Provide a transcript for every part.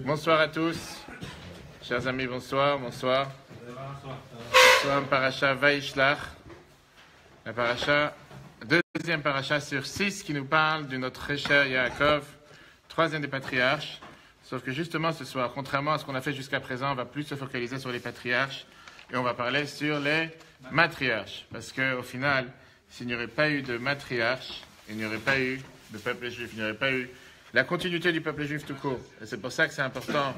Bonsoir à tous. Chers amis, bonsoir, bonsoir. Bonsoir, paracha Vaishlach. La paracha, deuxième paracha sur 6 qui nous parle de notre très cher Yaakov, troisième des patriarches. Sauf que justement ce soir, contrairement à ce qu'on a fait jusqu'à présent, on va plus se focaliser sur les patriarches et on va parler sur les matriarches. Parce qu'au final, s'il n'y aurait pas eu de matriarches, il n'y aurait pas eu de peuple juif, il n'y aurait pas eu la continuité du peuple juif tout court. Et c'est pour ça que c'est important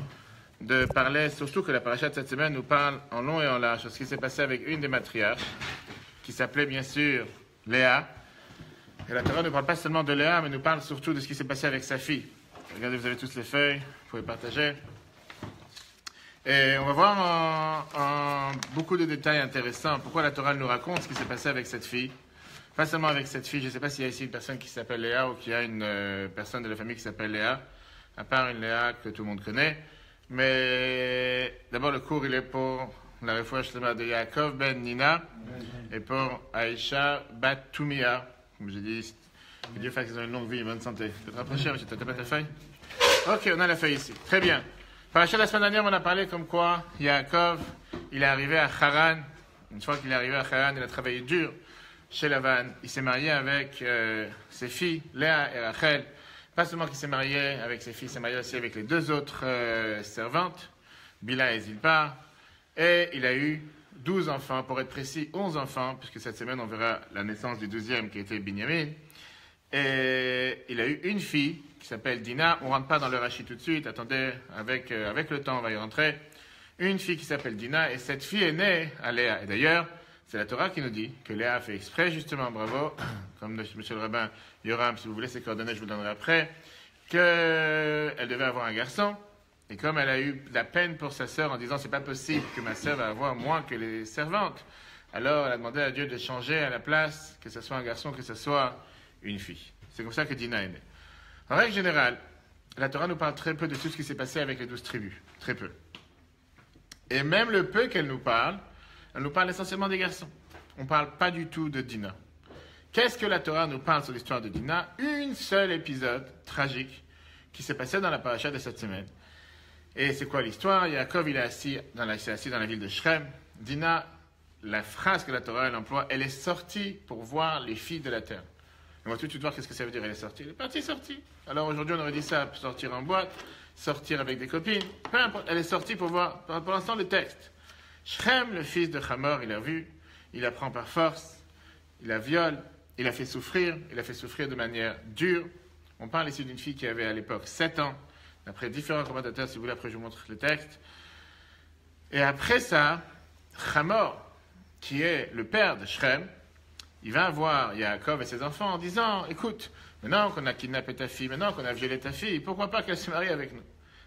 de parler, surtout que la paracha de cette semaine nous parle en long et en large sur ce qui s'est passé avec une des matriarches, qui s'appelait bien sûr Léa. Et la Torah ne parle pas seulement de Léa, mais nous parle surtout de ce qui s'est passé avec sa fille. Regardez, vous avez tous les feuilles, vous pouvez partager. Et on va voir en beaucoup de détails intéressants pourquoi la Torah nous raconte ce qui s'est passé avec cette fille. Pas seulement avec cette fille, je ne sais pas s'il y a ici une personne qui s'appelle Léa ou qu'il y a une personne de la famille qui s'appelle Léa, à part une Léa que tout le monde connaît. Mais d'abord, le cours, il est pour la refouach de Yaakov ben Nina et pour Aïcha bat Toumia. Comme j'ai dit, que Dieu fasse qu'ils ont une longue vie et bonne santé. Tu peux te rapprocher, monsieur, tu n'as pas ta feuille? Ok, on a la feuille ici. Très bien. Paracha la semaine dernière, on a parlé comme quoi Yaakov, il est arrivé à Haran. Une fois qu'il est arrivé à Haran, il a travaillé dur chez Lavan. Il s'est marié avec ses filles, Léa et Rachel. Pas seulement qu'il s'est marié avec ses filles, il s'est marié aussi avec les deux autres servantes, Bila et Zilpa. Et il a eu 12 enfants, pour être précis, 11 enfants, puisque cette semaine, on verra la naissance du 12e qui était Binyamin. Et il a eu une fille qui s'appelle Dina. On ne rentre pas dans le rachis tout de suite. Attendez, avec le temps, on va y rentrer. Une fille qui s'appelle Dina. Et cette fille est née à Léa. Et d'ailleurs, c'est la Torah qui nous dit que Léa a fait exprès, justement, bravo, comme monsieur le rabbin Yoram, si vous voulez ses coordonnées, je vous le donnerai après, qu'elle devait avoir un garçon. Et comme elle a eu de la peine pour sa sœur en disant c'est pas possible que ma sœur va avoir moins que les servantes, alors elle a demandé à Dieu de changer à la place, que ce soit un garçon, que ce soit une fille. C'est comme ça que Dina est née. En règle générale, la Torah nous parle très peu de tout ce qui s'est passé avec les 12 tribus. Très peu. Et même le peu qu'elle nous parle essentiellement des garçons. On ne parle pas du tout de Dina. Qu'est-ce que la Torah nous parle sur l'histoire de Dina? Un seul épisode tragique qui s'est passé dans la paracha de cette semaine. Et c'est quoi l'histoire? Yaakov, il est assis dans la ville de Shrem. Dina, la phrase que la Torah elle emploie, elle est sortie pour voir les filles de la terre. On va tout de suite voir qu'est-ce que ça veut dire, elle est sortie. Elle est partie, sortie. Alors aujourd'hui, on aurait dit ça, sortir en boîte, sortir avec des copines, peu importe. Elle est sortie pour voir, pour l'instant, le texte. Shrem, le fils de Hamor, il a vu, il la prend par force, il la viole, il la fait souffrir de manière dure. On parle ici d'une fille qui avait à l'époque 7 ans, d'après différents commentateurs, si vous voulez, après je vous montre le texte. Et après ça, Hamor, qui est le père de Shrem, il va voir Yaakov et ses enfants en disant, écoute, maintenant qu'on a kidnappé ta fille, maintenant qu'on a violé ta fille, pourquoi pas qu'elle se marie avec nous?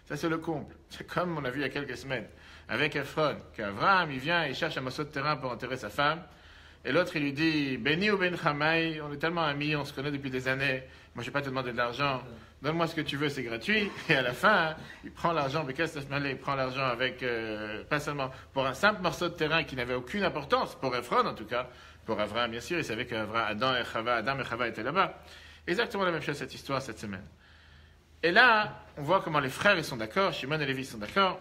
Ça, c'est le comble. C'est comme on a vu il y a quelques semaines avec Ephron, qu'Avraham, il vient, il cherche un morceau de terrain pour enterrer sa femme. Et l'autre, il lui dit, Béni ou Ben Chamaï, on est tellement amis, on se connaît depuis des années. Moi, je ne vais pas te demander de l'argent. Donne-moi ce que tu veux, c'est gratuit. Et à la fin, il prend l'argent, mais qu'est-ce que ça se mêle? Il prend l'argent avec, pas seulement pour un simple morceau de terrain qui n'avait aucune importance, pour Ephron en tout cas, pour Avraham, bien sûr, il savait qu'Adam et Chava étaient là-bas. Exactement la même chose, cette histoire, cette semaine. Et là, on voit comment les frères, ils sont d'accord, Shimon et Lévi sont d'accord.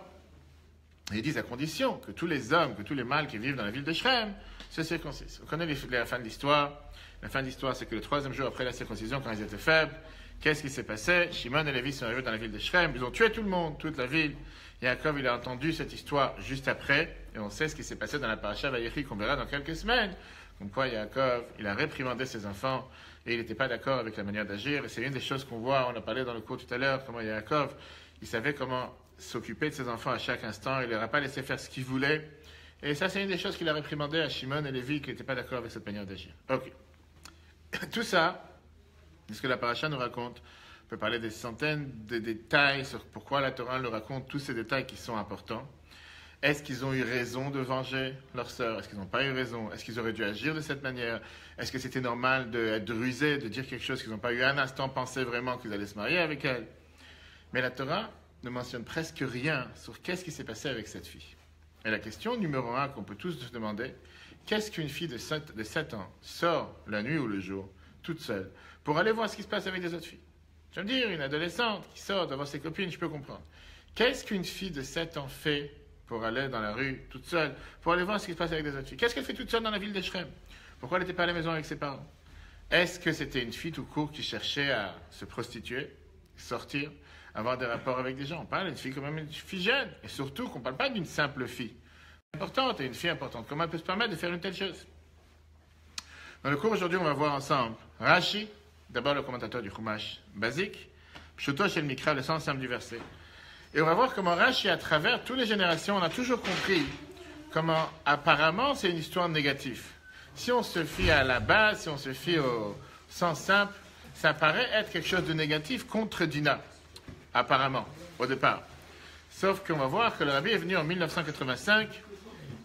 Et ils disent à condition que tous les hommes, que tous les mâles qui vivent dans la ville de Shrem se circoncisent. On connaît la fin de l'histoire. La fin de l'histoire, c'est que le 3e jour après la circoncision, quand ils étaient faibles, qu'est-ce qui s'est passé? Shimon et Lévi sont arrivés dans la ville de Shrem. Ils ont tué tout le monde, toute la ville. Yaakov, il a entendu cette histoire juste après. Et on sait ce qui s'est passé dans la paracha Vayechi qu'on verra dans quelques semaines. Comme quoi Yaakov, il a réprimandé ses enfants et il n'était pas d'accord avec la manière d'agir. Et c'est une des choses qu'on voit, on a parlé dans le cours tout à l'heure, comment Yaakov, il savait comment s'occuper de ses enfants à chaque instant. Il ne leur a pas laissé faire ce qu'il voulait. Et ça, c'est une des choses qu'il a réprimandé à Shimon et Lévi qui n'étaient pas d'accord avec cette manière d'agir. Ok. Tout ça, c'est ce que la paracha nous raconte. On peut parler des centaines de détails sur pourquoi la Torah nous raconte tous ces détails qui sont importants. Est-ce qu'ils ont eu raison de venger leur sœur? Est-ce qu'ils n'ont pas eu raison? Est-ce qu'ils auraient dû agir de cette manière? Est-ce que c'était normal d'être rusé, de dire quelque chose qu'ils n'ont pas eu un instant pensé vraiment qu'ils allaient se marier avec elle? Mais la Torah ne mentionne presque rien sur qu'est-ce qui s'est passé avec cette fille. Et la question numéro 1 qu'on peut tous se demander, qu'est-ce qu'une fille de 7 ans sort la nuit ou le jour, toute seule, pour aller voir ce qui se passe avec les autres filles? Tu vas me dire, une adolescente qui sort d'avoir ses copines, je peux comprendre. Qu'est-ce qu'une fille de 7 ans fait pour aller dans la rue toute seule, pour aller voir ce qui se passe avec des autres filles? Qu'est-ce qu'elle fait toute seule dans la ville de Shrem? Pourquoi elle n'était pas à la maison avec ses parents? Est-ce que c'était une fille tout court qui cherchait à se prostituer, sortir, avoir des rapports avec des gens? On parle d'une fille quand même, une fille jeune. Et surtout qu'on ne parle pas d'une simple fille. Importante et une fille importante. Comment elle peut se permettre de faire une telle chose? Dans le cours aujourd'hui, on va voir ensemble Rashi, d'abord le commentateur du Chumash basique, Pshuto Shel Mikra, le sens simple du verset. Et on va voir comment Rashi, à travers toutes les générations, on a toujours compris comment apparemment c'est une histoire négative. Si on se fie à la base, si on se fie au sens simple, ça paraît être quelque chose de négatif contre Dina, apparemment, au départ. Sauf qu'on va voir que le rabbi est venu en 1985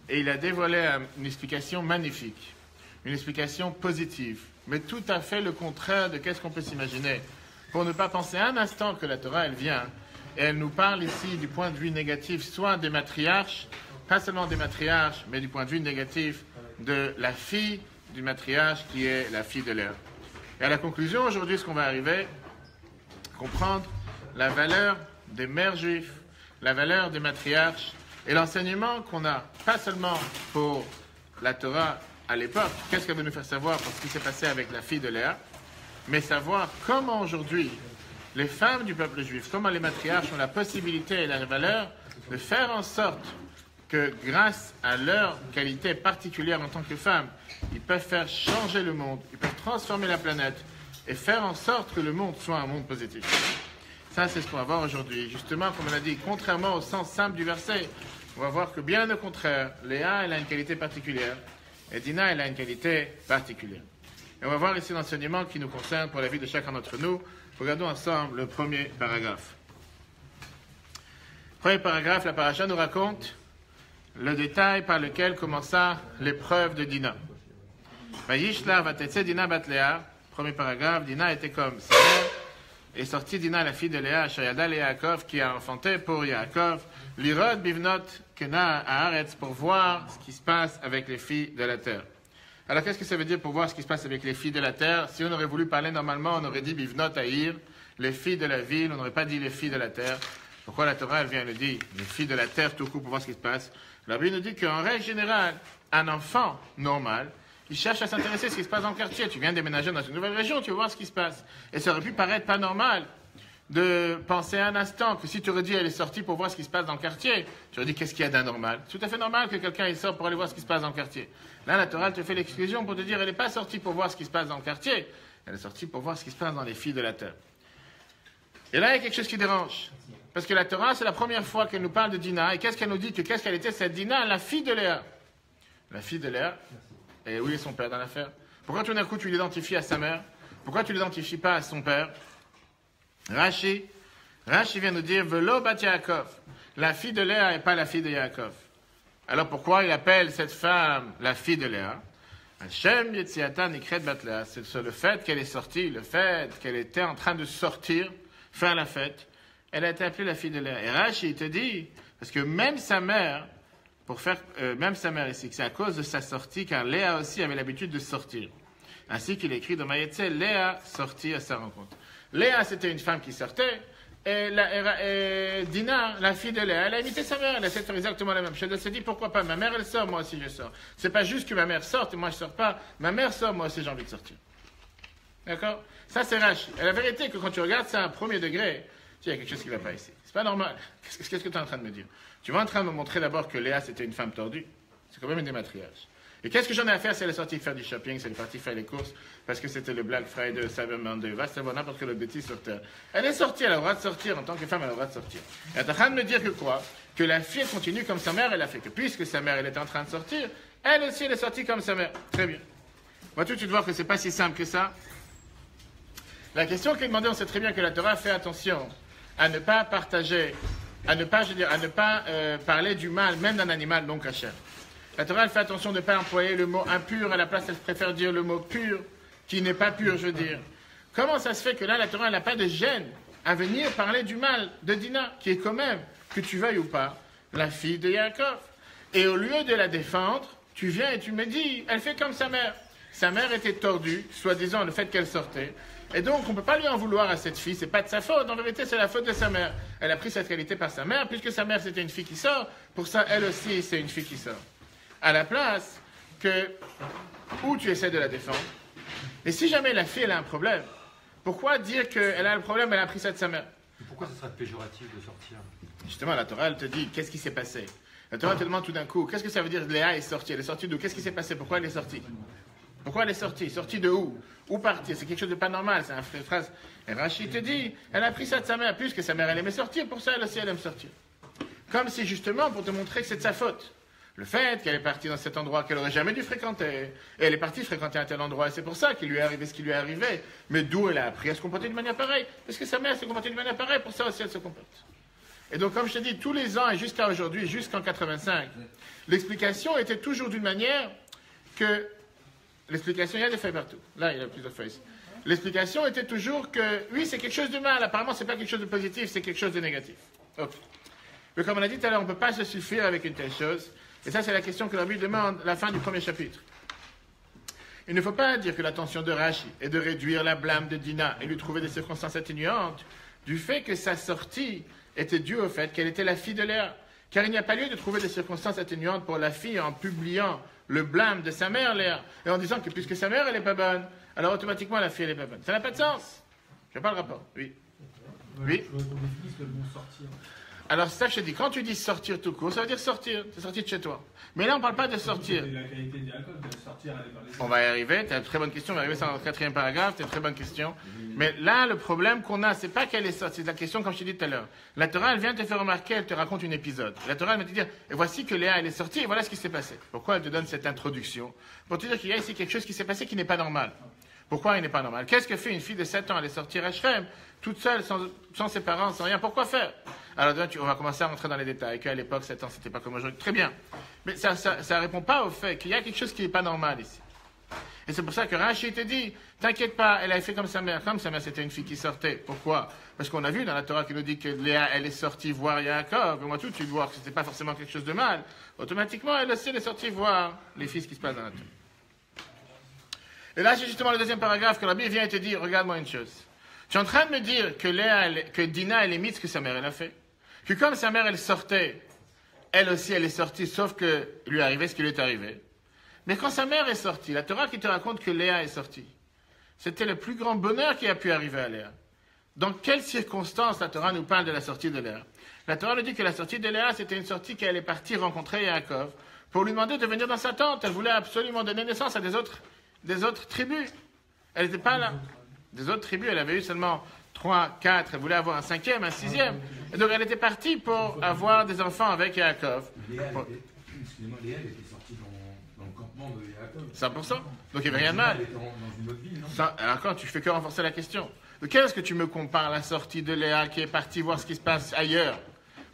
et il a dévoilé une explication magnifique, une explication positive, mais tout à fait le contraire de qu'est-ce qu'on peut s'imaginer. Pour ne pas penser un instant que la Torah, elle vient, et elle nous parle ici du point de vue négatif, soit des matriarches, pas seulement des matriarches, mais du point de vue négatif de la fille du matriarche qui est la fille de Léa. Et à la conclusion, aujourd'hui, ce qu'on va arriver, comprendre la valeur des mères juives, la valeur des matriarches et l'enseignement qu'on a, pas seulement pour la Torah à l'époque, qu'est-ce qu'elle veut nous faire savoir pour ce qui s'est passé avec la fille de Léa, mais savoir comment aujourd'hui les femmes du peuple juif, comment les matriarches ont la possibilité et la valeur de faire en sorte que grâce à leur qualité particulière en tant que femmes, ils peuvent faire changer le monde, ils peuvent transformer la planète et faire en sorte que le monde soit un monde positif. Ça, c'est ce qu'on va voir aujourd'hui. Justement, comme on a dit, contrairement au sens simple du verset, on va voir que bien au contraire, Léa, elle a une qualité particulière et Dina, elle a une qualité particulière. Et on va voir ici l'enseignement qui nous concerne pour la vie de chacun d'entre nous. Regardons ensemble le premier paragraphe. Premier paragraphe, la paracha nous raconte le détail par lequel commença l'épreuve de Dina. Vayishla vatetse Dina bat Léa. Premier paragraphe, Dina était comme sa mère. Et sortit Dina, la fille de Léa, Shayada et Yaakov, qui a enfanté pour Yaakov, l'irod bivnot kena haaretz, pour voir ce qui se passe avec les filles de la terre. Alors qu'est-ce que ça veut dire pour voir ce qui se passe avec les filles de la terre? Si on aurait voulu parler normalement, on aurait dit bivnot haïr, les filles de la ville, on n'aurait pas dit les filles de la terre. Pourquoi la Torah, elle vient le dire, les filles de la terre tout court pour voir ce qui se passe? La Bible nous dit qu'en règle générale, un enfant normal, il cherche à s'intéresser à ce qui se passe dans le quartier. Tu viens déménager dans une nouvelle région, tu vas voir ce qui se passe. Et ça aurait pu paraître pas normal de penser un instant que si tu aurais dit elle est sortie pour voir ce qui se passe dans le quartier, tu aurais dit qu'est-ce qu'il y a d'anormal? C'est tout à fait normal que quelqu'un il sort pour aller voir ce qui se passe dans le quartier. Là, la Torah te fait l'exclusion pour te dire elle n'est pas sortie pour voir ce qui se passe dans le quartier, elle est sortie pour voir ce qui se passe dans les filles de la terre. Et là, il y a quelque chose qui dérange. Parce que la Torah, c'est la première fois qu'elle nous parle de Dina. Et qu'est-ce qu'elle nous dit? Qu'est-ce qu'elle était, cette Dina? La fille de Léa. La fille de Léa. Et où est son père dans l'affaire? Pourquoi tout d'un coup tu l'identifies à sa mère? Pourquoi tu ne l'identifies pas à son père? Rashi vient nous dire Velo bat Yaakov. La fille de Léa n'est pas la fille de Yaakov. Alors pourquoi il appelle cette femme la fille de Léa? Hashem Yetziata Nikret bat Léa. C'est sur le fait qu'elle est sortie, le fait qu'elle était en train de sortir, faire la fête. Elle a été appelée la fille de Léa. Et Rashi, il te dit, parce que même sa mère, même sa mère ici, que c'est à cause de sa sortie, car Léa aussi avait l'habitude de sortir. Ainsi qu'il écrit dans Maïtse, Léa sortit à sa rencontre. Léa, c'était une femme qui sortait, et Dina, la fille de Léa, elle a imité sa mère, elle a fait exactement la même chose. Elle s'est dit, pourquoi pas, ma mère, elle sort, moi aussi je sors. C'est pas juste que ma mère sorte et moi je sors pas, ma mère sort, moi aussi j'ai envie de sortir. D'accord? Ça, c'est Rashi. Et la vérité, que quand tu regardes ça à premier degré, il y a quelque chose qui ne va pas ici. C'est pas normal. Qu'est-ce que tu es en train de me dire? Tu vas en train de me montrer d'abord que Léa, c'était une femme tordue. C'est quand même une des matriarches. Et qu'est-ce que j'en ai à faire si elle est sortie faire du shopping, si elle est partie faire les courses, parce que c'était le Black Friday, Cyber Monday, va savoir n'importe quelle autre bêtise sur Terre. Elle est sortie, elle a le droit de sortir, en tant que femme, elle a le droit de sortir. Et elle est en train de me dire que quoi? Que la fille continue comme sa mère, elle a fait. Que puisque sa mère, elle était en train de sortir, elle aussi, elle est sortie comme sa mère. Très bien. Moi, tout de suite voir que c'est pas si simple que ça. La question qui est demandée, on sait très bien que la Torah fait attention à ne pas partager, à ne pas parler du mal, même d'un animal non kasher. La Torah, elle fait attention de ne pas employer le mot impur, à la place, elle préfère dire le mot pur, qui n'est pas pur, je veux dire. Comment ça se fait que là, la Torah, elle n'a pas de gêne à venir parler du mal de Dina, qui est quand même, que tu veuilles ou pas, la fille de Yaakov. Et au lieu de la défendre, tu viens et tu me dis, elle fait comme sa mère. Sa mère était tordue, soi-disant le fait qu'elle sortait. Et donc, on ne peut pas lui en vouloir à cette fille, c'est pas de sa faute. En vérité, c'est la faute de sa mère. Elle a pris cette qualité par sa mère, puisque sa mère c'était une fille qui sort, pour ça, elle aussi, c'est une fille qui sort. À la place que, où tu essaies de la défendre, et si jamais la fille elle a un problème, pourquoi dire qu'elle a le problème, elle a pris ça de sa mère? Pourquoi ce serait péjoratif de sortir? Justement, la Torah, elle te dit, qu'est-ce qui s'est passé? La Torah te demande tout d'un coup, qu'est-ce que ça veut dire Léa est sortie? Elle est sortie d'où? Qu'est-ce qui s'est passé? Pourquoi elle est sortie? Pourquoi elle est sortie? Sortie de où? Où partir? C'est quelque chose de pas normal, c'est une phrase. Et Rachid te dit, elle a pris ça de sa mère, puisque sa mère elle aimait sortir, pour ça elle aussi elle aime sortir. Comme si justement pour te montrer que c'est de sa faute. Le fait qu'elle est partie dans cet endroit qu'elle aurait jamais dû fréquenter, et elle est partie fréquenter un tel endroit, et c'est pour ça qu'il lui est arrivé ce qui lui est arrivé. Mais d'où elle a appris à se comporter de manière pareille? Parce que sa mère se comportait de manière pareille, pour ça aussi elle se comporte. Et donc comme je te dis, tous les ans et jusqu'à aujourd'hui, jusqu'en 85, l'explication était toujours d'une manière que... L'explication, il y a des feuilles partout. Là, il y a plusieurs feuilles. L'explication était toujours que, oui, c'est quelque chose de mal. Apparemment, c'est pas quelque chose de positif, c'est quelque chose de négatif. Okay. Mais comme on a dit tout à l'heure, on ne peut pas se suffire avec une telle chose. Et ça, c'est la question que la Bible demande à la fin du premier chapitre. Il ne faut pas dire que l'intention de Rashi est de réduire la blâme de Dina et lui trouver des circonstances atténuantes du fait que sa sortie était due au fait qu'elle était la fille de Léa. Car il n'y a pas lieu de trouver des circonstances atténuantes pour la fille en publiant le blâme de sa mère, Léa, et en disant que puisque sa mère, elle n'est pas bonne, alors automatiquement la fille, elle n'est pas bonne. Ça n'a pas de sens. Je n'ai pas le rapport. Oui. Oui. Alors, c'est ça que je te dis. Quand tu dis sortir tout court, ça veut dire sortir. C'est sortir de chez toi. Mais là, on ne parle pas de sortir. On va y arriver. Tu as une très bonne question. On va arriver dans le 4e paragraphe. C'est une très bonne question. Mais là, le problème qu'on a, c'est pas qu'elle est sortie. C'est la question, comme je t'ai dit tout à l'heure. La Torah, elle vient te faire remarquer, elle te raconte un épisode. La Torah, elle vient te dire, et voici que Léa, elle est sortie, et voilà ce qui s'est passé. Pourquoi elle te donne cette introduction? Pour te dire qu'il y a ici quelque chose qui s'est passé qui n'est pas normal. Pourquoi il n'est pas normal? Qu'est-ce que fait une fille de 7 ans? Elle est sortie à Shrem, toute seule, sans ses parents, sans rien. Pourquoi faire? Alors, on va commencer à rentrer dans les détails. Qu'à l'époque, 7 ans, c'était pas comme aujourd'hui. Très bien. Mais ça répond pas au fait qu'il y a quelque chose qui n'est pas normal ici. Et c'est pour ça que Rachid te dit, t'inquiète pas, elle a fait comme sa mère. Comme sa mère, c'était une fille qui sortait. Pourquoi? Parce qu'on a vu dans la Torah qui nous dit que Léa, elle est sortie voir Yaakov. Et moi, tout de suite, voir que c'était pas forcément quelque chose de mal. Automatiquement, elle aussi, elle est sortie voir les filles qui se passent dans la Torah. Et là, c'est justement le deuxième paragraphe que la Bible vient et te dit, regarde-moi une chose. Tu es en train de me dire que que Dina, elle imite ce que sa mère, elle a fait. Que comme sa mère, elle sortait, elle aussi, elle est sortie, sauf que lui est arrivé ce qui lui est arrivé. Mais quand sa mère est sortie, la Torah qui te raconte que Léa est sortie, c'était le plus grand bonheur qui a pu arriver à Léa. Dans quelles circonstances la Torah nous parle de la sortie de Léa? La Torah nous dit que la sortie de Léa, c'était une sortie qu'elle est partie rencontrer Yaakov pour lui demander de venir dans sa tente. Elle voulait absolument donner naissance à des autres tribus. Elle n'était pas là. Des autres tribus, elle avait eu seulement 3, 4, elle voulait avoir un 5e, un 6e. Et donc elle était partie pour avoir des enfants avec Yaakov. Excusez-moi, Léa, elle était sortie dans le campement de Yaakov. 100%. Donc il n'y avait rien de mal. Elle était dans une autre ville, non? Ça, alors quand tu fais que renforcer la question. De qu'est-ce que tu me compares la sortie de Léa qui est partie voir ce qui se passe ailleurs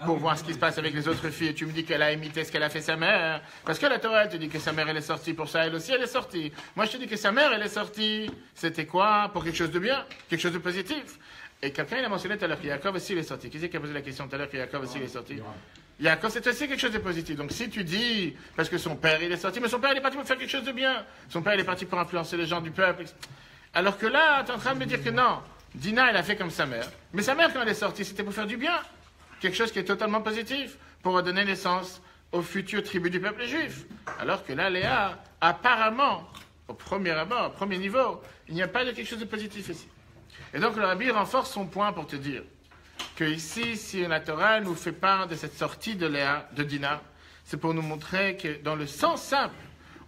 pour voir ce qui se passe avec les autres filles, et tu me dis qu'elle a imité ce qu'elle a fait sa mère, parce que la Torah, elle te dit que sa mère, elle est sortie, pour ça, elle aussi, elle est sortie. Moi, je te dis que sa mère, elle est sortie, c'était quoi? Pour quelque chose de bien, quelque chose de positif. Et quelqu'un, il a mentionné tout à l'heure que Yaakov aussi, il est sorti. Qui c'est qui a posé la question tout à l'heure que Yaakov aussi, il est sorti? Yaakov, c'est aussi quelque chose de positif. Donc, si tu dis, parce que son père, il est sorti, mais son père, il est parti pour faire quelque chose de bien. Son père, il est parti pour influencer les gens du peuple. Alors que là, tu es en train de me dire que non, Dina, elle a fait comme sa mère. Mais sa mère, quand elle est sortie, c'était pour faire du bien. Quelque chose qui est totalement positif, pour donner naissance aux futures tribus du peuple juif. Alors que là, Léa, apparemment, au premier abord, au premier niveau, il n'y a pas de quelque chose de positif ici. Et donc le Rabbi renforce son point pour te dire que ici, si la Torah nous fait part de cette sortie de Léa, de Dina, c'est pour nous montrer que dans le sens simple,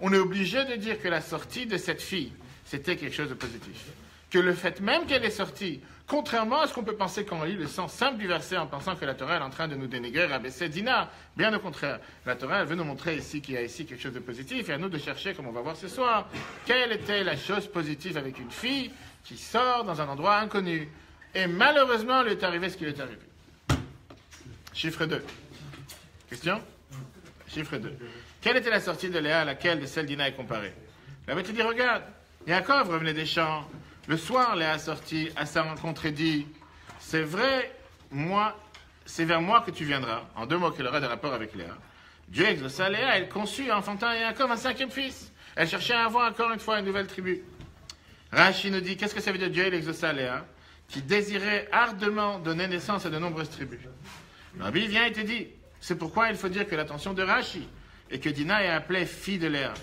on est obligé de dire que la sortie de cette fille, c'était quelque chose de positif. Que le fait même qu'elle est sortie, contrairement à ce qu'on peut penser quand on lit le sens simple du verset en pensant que la Torah est en train de nous dénigrer, rabaisser Dina, bien au contraire. La Torah, elle veut nous montrer ici qu'il y a ici quelque chose de positif et à nous de chercher, comme on va voir ce soir, quelle était la chose positive avec une fille qui sort dans un endroit inconnu. Et malheureusement, il est arrivé ce qui lui est arrivé. Chiffre 2. Question? Chiffre 2. Quelle était la sortie de Léa à laquelle de celle d'Dina est comparée? La Bible te dit, regarde, Yaakov revenait des champs. Le soir, Léa sortit à sa rencontre et dit, c'est vrai, c'est vers moi que tu viendras. En 2 mots, qu'elle aurait de rapport avec Léa. Dieu exauça Léa, elle conçut, enfantant Yaakov un 5e fils. Elle cherchait à avoir encore une fois une nouvelle tribu. Rashi nous dit, qu'est-ce que ça veut dire Dieu, il exauça Léa, qui désirait ardemment donner naissance à de nombreuses tribus. Le Rabbi vient et te dit, c'est pourquoi il faut dire que l'attention de Rashi et que Dina est appelée fille de Léa,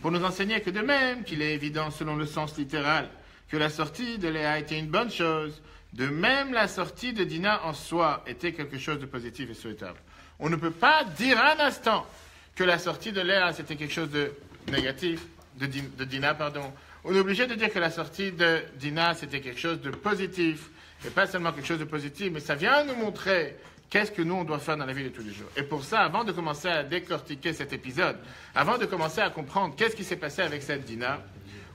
pour nous enseigner que de même qu'il est évident selon le sens littéral que la sortie de Léa était une bonne chose, de même la sortie de Dina en soi était quelque chose de positif et souhaitable. On ne peut pas dire un instant que la sortie de Léa c'était quelque chose de négatif, de Dina, pardon. On est obligé de dire que la sortie de Dina c'était quelque chose de positif, et pas seulement quelque chose de positif, mais ça vient nous montrer qu'est-ce que nous, on doit faire dans la vie de tous les jours. Et pour ça, avant de commencer à décortiquer cet épisode, avant de commencer à comprendre qu'est-ce qui s'est passé avec cette Dina,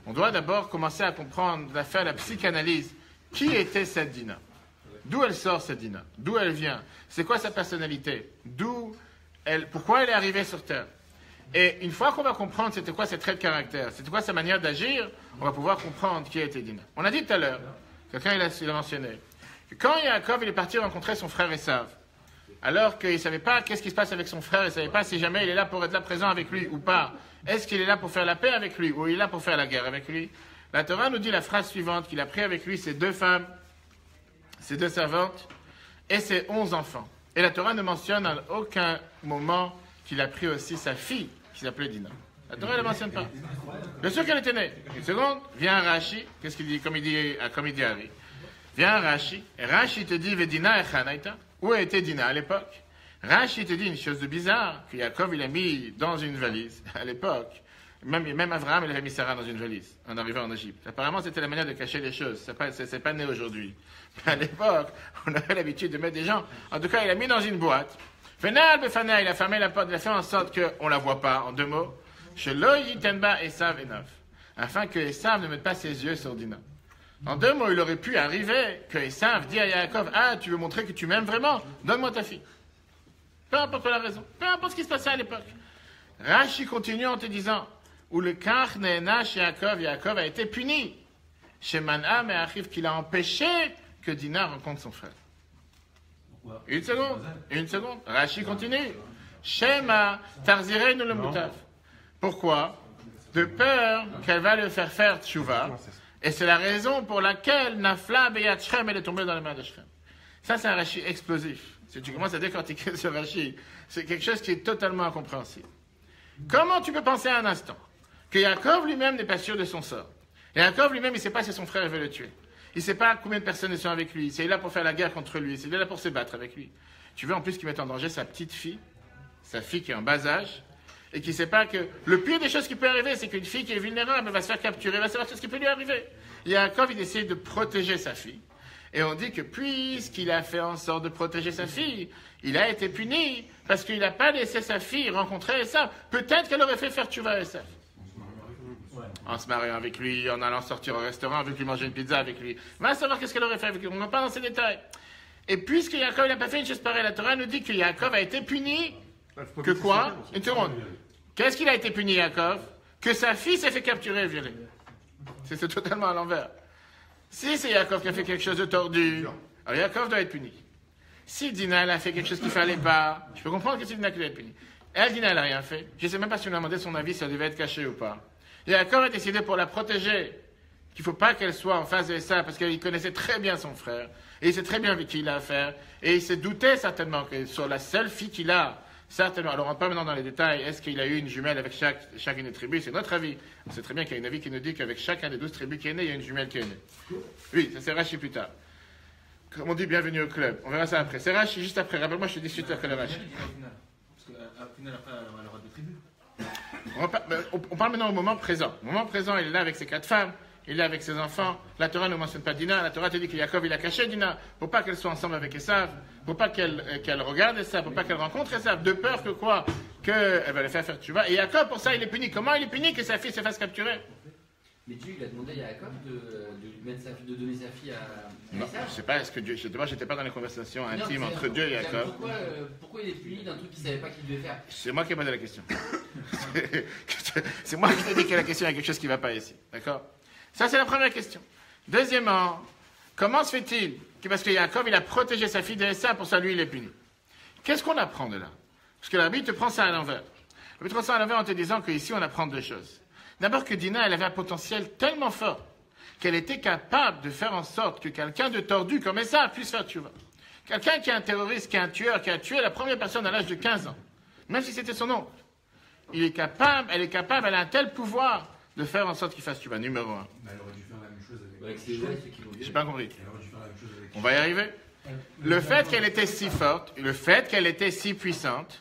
on doit d'abord commencer à comprendre, à faire la psychanalyse. Qui était cette Dina? D'où elle sort, cette Dina? D'où elle vient? C'est quoi sa personnalité? Pourquoi elle est arrivée sur Terre? Et une fois qu'on va comprendre c'était quoi ses traits de caractère, c'était quoi sa manière d'agir, on va pouvoir comprendre qui était Dina. On a dit tout à l'heure, quelqu'un il a mentionné, que quand Yaakov il est parti rencontrer son frère Esav, alors qu'il ne savait pas qu'est-ce qui se passe avec son frère, il ne savait pas si jamais il est là pour être là présent avec lui ou pas. Est-ce qu'il est là pour faire la paix avec lui ou il est là pour faire la guerre avec lui? La Torah nous dit la phrase suivante, qu'il a pris avec lui ses 2 femmes, ses 2 servantes et ses 11 enfants. Et la Torah ne mentionne à aucun moment qu'il a pris aussi sa fille, qui s'appelait Dina. La Torah ne le mentionne pas. Bien sûr qu'elle était née. Une seconde, vient Rashi, qu'est-ce qu'il dit, comme il dit Harry. Vient Rashi, et Rashi te dit, Vedina et Chanaïta. Où était Dina à l'époque? Rashi te dit une chose de bizarre, que Yaakov il a mis dans une valise, à l'époque. Même Abraham, il avait mis Sarah dans une valise, en arrivant en Égypte. Apparemment, c'était la manière de cacher les choses. C'est pas né aujourd'hui. Mais à l'époque, on avait l'habitude de mettre des gens. En tout cas, il a mis dans une boîte. Fenal Befana, il a fermé la porte, il a fait en sorte qu'on ne la voit pas, en 2 mots. Chez Loï Tenba Esav Enaf. Afin que Esav ne mette pas ses yeux sur Dina. En 2 mots, il aurait pu arriver que Esav dit à Yaakov, ah, tu veux montrer que tu m'aimes vraiment? Donne-moi ta fille. Peu importe la raison. Peu importe ce qui se passait à l'époque. Rashi continue en te disant, où le kach ne'ena chez Yaakov a été puni. Chez Man'am et Achiv, qu'il a empêché que Dina rencontre son frère. Pourquoi? Une seconde. Rashi continue. Shema tarzireinu le mutav. Pourquoi? De peur qu'elle va le faire tchouva. Et c'est la raison pour laquelle Nafla Beyat Shrem, elle est tombée dans les mains de Shrem. Ça, c'est un Rashi explosif. Si tu commences à décortiquer ce Rashi, c'est quelque chose qui est totalement incompréhensible. Comment tu peux penser un instant que Yaakov lui-même n'est pas sûr de son sort? Yaakov lui-même, il ne sait pas si son frère veut le tuer. Il ne sait pas combien de personnes sont avec lui. C'est là pour faire la guerre contre lui. C'est là pour se battre avec lui. Tu veux en plus qu'il mette en danger sa petite fille, sa fille qui est en bas âge, et qui ne sait pas que le pire des choses qui peut arriver, c'est qu'une fille qui est vulnérable va se faire capturer, va savoir ce qui peut lui arriver. Yaakov, il essaie de protéger sa fille. Et on dit que puisqu'il a fait en sorte de protéger sa fille, il a été puni parce qu'il n'a pas laissé sa fille rencontrer Esav. Peut-être qu'elle aurait fait faire tchouva à Esav. En se mariant avec lui, en allant sortir au restaurant avec lui, manger une pizza avec lui. Va savoir qu'est-ce qu'elle aurait fait avec lui. On ne va pas dans ces détails. Et puisque Yaakov n'a pas fait une chose pareille, la Torah nous dit que Yaakov a été puni. Que quoi? Une seconde. Qu'est-ce qu'il a été puni, Yaakov? Que sa fille s'est fait capturer et violer. C'est totalement à l'envers. Si c'est Yaakov qui a fait quelque chose de tordu, alors Yaakov doit être puni. Si Dina elle a fait quelque chose qu'il ne fallait pas, je peux comprendre que c'est Dina qui doit être puni. Elle, Dina, elle n'a rien fait. Je ne sais même pas si on a demandé son avis, si elle devait être cachée ou pas. Yaakov a décidé pour la protéger qu'il ne faut pas qu'elle soit en face de ça, parce qu'il connaissait très bien son frère, et il sait très bien avec qui il a affaire, et il s'est douté certainement que sur la seule fille qu'il a, certainement, alors on ne rentre pas maintenant dans les détails, est-ce qu'il a eu une jumelle avec chacune des tribus, c'est notre avis. On sait très bien qu'il y a une avis qui nous dit qu'avec chacun des 12 tribus qui est né, il y a une jumelle qui est née. Oui, ça c'est Rashi plus tard. Comme on dit, bienvenue au club. On verra ça après. C'est Rashi juste après. Rappelle-moi, je suis 18 heures que le Rashi. Parce qu'à final, après, elle aura 2 tribus. On parle maintenant au moment présent. Au moment présent, il est là avec ses 4 femmes, il est là avec ses enfants. La Torah ne mentionne pas Dina. La Torah te dit que Yaakov, il a caché Dina pour pas qu'elle soit ensemble avec Esav, pour pas qu'elle regarde Esav, pour pas qu'elle rencontre Esav, de peur que quoi? Qu'elle va le faire tchouva. Et Yaakov, pour ça, il est puni. Comment il est puni que sa fille se fasse capturer? Mais Dieu, il a demandé à Yaakov de donner sa fille à Non, Esav. je sais pas, est-ce que Dieu. Moi, j'étais pas dans les conversations intimes entre Dieu et Yaakov. Pourquoi il est puni d'un truc qu'il savait pas qu'il devait faire? C'est moi qui ai posé la question. C'est moi qui ai dit que la question, il y a quelque chose qui ne va pas ici. D'accord? Ça, c'est la première question. Deuxièmement, comment se fait-il que, parce que Yaakov, il a protégé sa fille d'Esav, pour ça, lui, il est puni? Qu'est-ce qu'on apprend de là? Parce que la Bible te prend ça à l'envers. La Bible te prend ça à l'envers en te disant qu'ici, on apprend 2 choses. D'abord que Dina, elle avait un potentiel tellement fort. qu'elle était capable de faire en sorte que quelqu'un de tordu comme Esav puisse faire tchouva. Quelqu'un qui est un terroriste, qui est un tueur, qui a tué la première personne à l'âge de 15 ans, même si c'était son oncle, elle est capable, elle a un tel pouvoir de faire en sorte qu'il fasse tchouva, numéro 1. Elle aurait dû faire la même chose avec Avec ses jouets, ceux qui vont J'ai violer. pas compris. Elle aurait dû faire la même chose avec On va y arriver. Le fait qu'elle était si forte, le fait qu'elle était si puissante,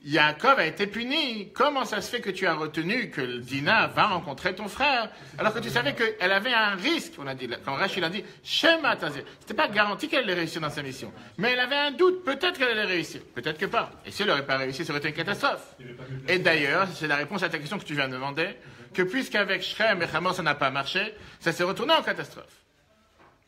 Yaakov a été puni. Comment ça se fait que tu as retenu que Dina va rencontrer ton frère, alors que tu savais qu'elle avait un risque, on a dit, quand Rachid a dit, Shema Tazé. C'était pas garanti qu'elle allait réussir dans sa mission. Mais elle avait un doute, peut-être qu'elle allait réussir, peut-être que pas. Et si elle n'aurait pas réussi, ça aurait été une catastrophe. Et d'ailleurs, c'est la réponse à ta question que tu viens de demander, que puisqu'avec Shrem et Hamor ça n'a pas marché, ça s'est retourné en catastrophe.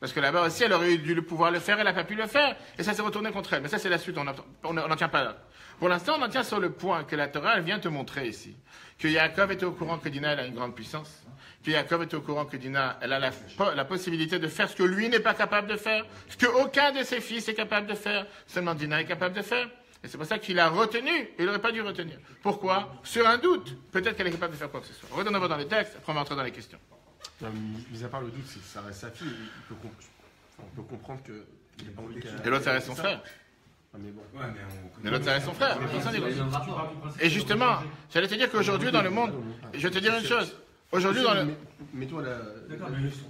Parce que là-bas aussi, elle aurait dû pouvoir le faire, elle n'a pas pu le faire, et ça s'est retourné contre elle. Mais ça, c'est la suite, on n'en tient pas là. Pour l'instant, on en tient sur le point que la Torah, elle vient te montrer ici. Que Yaakov était au courant que Dina, elle a une grande puissance. Que Yaakov était au courant que Dina, elle a la possibilité de faire ce que lui n'est pas capable de faire, ce qu'aucun de ses fils est capable de faire, seulement Dina est capable de faire. Et c'est pour ça qu'il a retenu, il n'aurait pas dû retenir. Pourquoi? Sur un doute. Peut-être qu'elle est capable de faire quoi que ce soit. Retournons d'abord dans les textes, après on va entrer dans les questions. Non, mis à part le doute, c'est que ça reste sa fille. On peut comprendre que. Il n'a pas envie qu'elle. Et l'autre, ça reste son frère. Ah, mais bon. Ouais, Mais l'autre, ça reste son frère. Personne n'est Il y a contre. un rapport. Et justement, j'allais te dire qu'aujourd'hui dans le monde, je vais te dire une chose. Aujourd'hui dans le... Mets-toi là.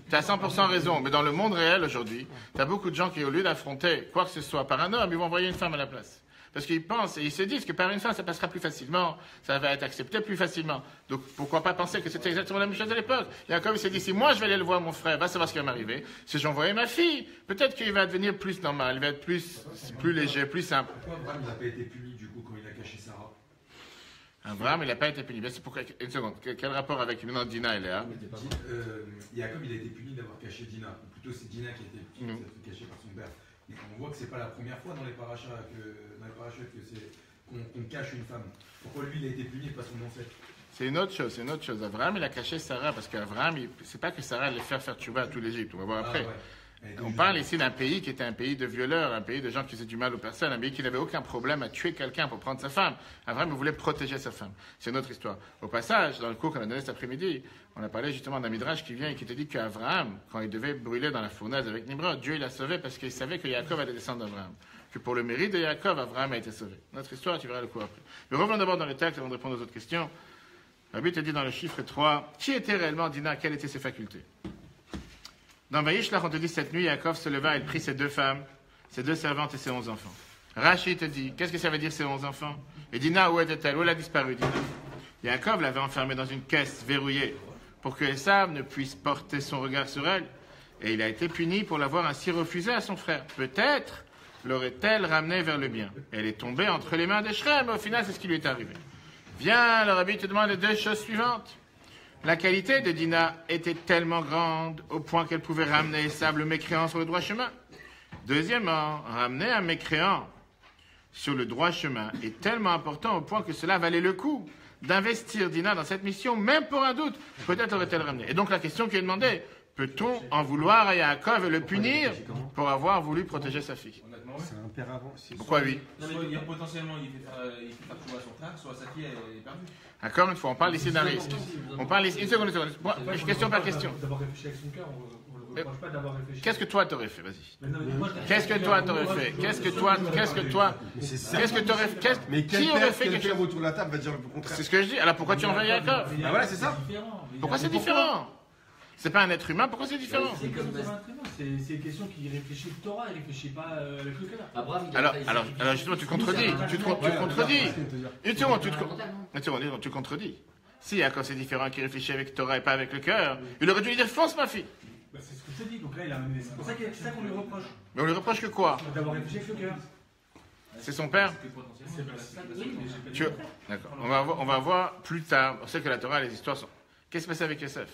Tu as 100% raison, mais dans le monde réel aujourd'hui, tu as beaucoup de gens qui, au lieu d'affronter quoi que ce soit par un homme, ils vont envoyer une femme à la place. Parce qu'ils pensent et ils se disent que par une femme, ça passera plus facilement, ça va être accepté plus facilement. Donc pourquoi pas penser que c'était exactement la même chose à l'époque. Yaakov s'est dit, si moi je vais aller le voir mon frère, va savoir ce qui va m'arriver. Si j'envoyais ma fille, peut-être qu'il va devenir plus normal, il va être plus léger, plus simple. Pourquoi Abraham n'a pas été puni du coup quand il a caché Sarah? Abraham, il n'a pas été puni. C'est pourquoi... Une seconde, quel rapport avec maintenant Dina et Léa? Jacob, il a été puni d'avoir caché Dina. Ou plutôt, c'est Dina qui a été punie d'être cachée par son père. Et on voit que c'est pas la première fois dans les parachats qu'on cache une femme. Pourquoi lui, il a été puni et pas son ancêtre? C'est une autre chose. Abraham, il a caché Sarah parce qu'Abraham, c'est pas que Sarah allait faire tchouva à tout l'Égypte. On va voir après. On parle ici d'un pays qui était un pays de violeurs, un pays de gens qui faisaient du mal aux personnes, un pays qui n'avait aucun problème à tuer quelqu'un pour prendre sa femme. Abraham voulait protéger sa femme. C'est une autre histoire. Au passage, dans le cours qu'on a donné cet après-midi, on a parlé justement d'un midrash qui vient et qui te dit qu'Abraham, quand il devait brûler dans la fournaise avec Nimrod, Dieu l'a sauvé parce qu'il savait que Yaakov allait descendre d'Abraham. Que pour le mérite de Yaakov, Abraham a été sauvé. Notre histoire, tu verras le cours après. Mais revenons d'abord dans le texte avant de répondre aux autres questions. Rabbi te dit dans le chiffre 3, qui était réellement Dina, quelles étaient ses facultés? Dans Vaïshlach, on te dit cette nuit, Yaakov se leva, il prit ses 2 femmes, ses 2 servantes et ses 11 enfants. Rachid te dit, qu'est-ce que ça veut dire ces 11 enfants? Et Dina, où était-elle? Où elle a disparu, Dina? Yaakov l'avait enfermée dans une caisse verrouillée pour que Esav ne puisse porter son regard sur elle. Et il a été puni pour l'avoir ainsi refusé à son frère. Peut-être l'aurait-elle ramenée vers le bien. Elle est tombée entre les mains d'Eshrem, mais au final, c'est ce qui lui est arrivé. Viens, le Rabbi te demande les 2 choses suivantes. La qualité de Dina était tellement grande au point qu'elle pouvait ramener Esav le mécréant sur le droit chemin. Deuxièmement, ramener un mécréant sur le droit chemin est tellement important au point que cela valait le coup d'investir Dina dans cette mission, même pour un doute. Peut-être aurait-elle ramené. Et donc la question qui est demandée, peut-on en vouloir à Yaakov et le punir pour avoir voulu protéger sa fille? Honnêtement, C'est un père avant. Pourquoi oui? Soit potentiellement il fait faire tout à son frère, soit sa fille elle est perdue. Encore une fois, on parle ici d'un risque. On parle ici... Une seconde. Bon, question par question. D'avoir réfléchi avec son cœur, on ne le reproche pas d'avoir réfléchi. Qu'est-ce que toi t'aurais fait? Vas-y. Mais non, mais moi, je- Qu'est-ce que toi t'aurais fait? Qu'est-ce que toi t'aurais fait? Mais Qui aurait fait quel quelque père chose? autour de la table va dire le contraire? C'est ce que je dis. Alors pourquoi tu en veux Yaakov? Ah voilà, c'est ça. différent. Pourquoi c'est différent? C'est pas un être humain, pourquoi c'est différent? C'est comme un être humain, c'est une question qui réfléchit le Torah, il réfléchit pas avec le cœur. Abraham, il a Alors, failli alors, sacrifier. alors justement, tu contredis. Tu contredis. Une seconde, tu contredis. Si Yaakov c'est différent, qui réfléchit avec Torah et pas avec le cœur, il aurait dû lui dire fonce ma fille. Bah, c'est ce que je te dis, donc là il a amené. C'est pour ça c'est ça qu'on lui reproche, Mais on lui reproche que quoi? d'avoir réfléchi avec le cœur. C'est son père? C'est pas ça, oui, mais j'ai pas dit Tu... le contraire. D'accord. On va voir plus tard. On sait que la Torah, les histoires sont. Qu'est-ce qui se passait avec Yosef?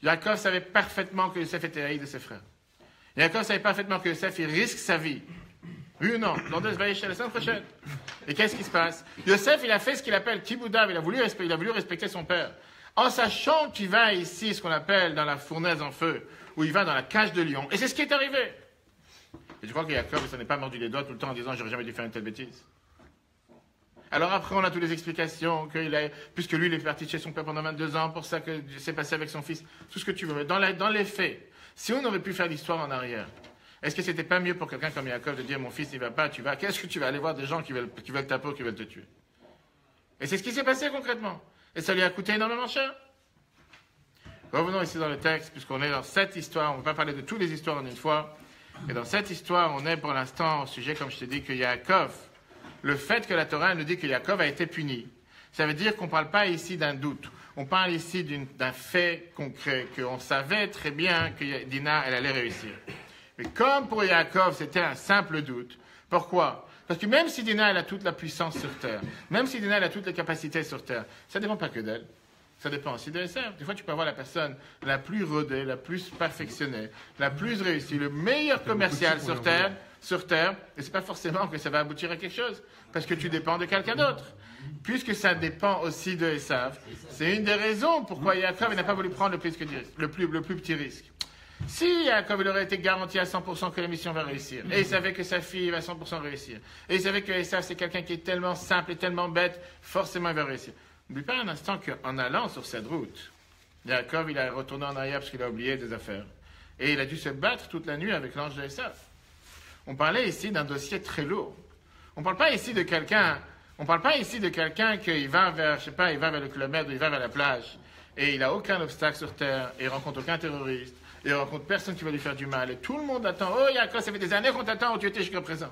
Yaakov savait parfaitement que Yosef était haï de ses frères. Yaakov savait parfaitement que Yosef, il risque sa vie. Oui ou non? Dans 2 Vaïcha, la semaine prochaine. Et qu'est-ce qui se passe? Yosef, il a fait ce qu'il appelle Kiboudav, il a voulu respecter son père. En sachant qu'il va ici, ce qu'on appelle dans la fournaise en feu, où il va dans la cage de lion. Et c'est ce qui est arrivé. Et je crois que Yaakov, ça n'est pas mordu les doigts tout le temps en disant j'aurais jamais dû faire une telle bêtise. Alors après, on a toutes les explications, puisque lui, il est parti chez son père pendant 22 ans, pour ça que c'est passé avec son fils, tout ce que tu veux. Mais dans les faits, si on aurait pu faire l'histoire en arrière, est-ce que c'était pas mieux pour quelqu'un comme Yaakov de dire, mon fils, il va pas, qu'est-ce que tu vas aller voir des gens qui veulent ta peau, qui veulent te tuer? Et c'est ce qui s'est passé concrètement. Et ça lui a coûté énormément cher. Revenons ici dans le texte, puisqu'on est dans cette histoire, on ne va pas parler de toutes les histoires en une fois. Et dans cette histoire, on est pour l'instant au sujet, comme je t'ai dit, que Yaakov, le fait que la Torah nous dit que Yaakov a été puni, ça veut dire qu'on ne parle pas ici d'un doute. On parle ici d'un fait concret, qu'on savait très bien que Dina, elle allait réussir. Mais comme pour Yaakov, c'était un simple doute. Pourquoi? Parce que même si Dina, elle a toute la puissance sur terre, même si Dina, elle a toutes les capacités sur terre, ça ne dépend pas que d'elle. Ça dépend aussi de l'essai. Des fois, tu peux avoir la personne la plus rodée, la plus perfectionnée, la plus réussie, le meilleur commercial sur terre, et c'est pas forcément que ça va aboutir à quelque chose, parce que tu dépends de quelqu'un d'autre. Puisque ça dépend aussi de Esav, c'est une des raisons pourquoi Yaakov n'a pas voulu prendre le plus petit risque. Si Yaakov il aurait été garanti à 100% que la mission va réussir, et il savait que sa fille va 100% réussir, et il savait que Esav c'est quelqu'un qui est tellement simple et tellement bête, forcément il va réussir. N'oublie pas un instant qu'en allant sur cette route, Yaakov il a retourné en arrière parce qu'il a oublié des affaires. Et il a dû se battre toute la nuit avec l'ange de Esav. On parlait ici d'un dossier très lourd. On ne parle pas ici de quelqu'un qui va vers, je sais pas, il va vers le kilomètre, il va vers la plage, et il n'a aucun obstacle sur terre, et il rencontre aucun terroriste, et il rencontre personne qui va lui faire du mal, et tout le monde attend. Oh Yaakov, ça fait des années qu'on t'attend où tu étais jusqu'à présent.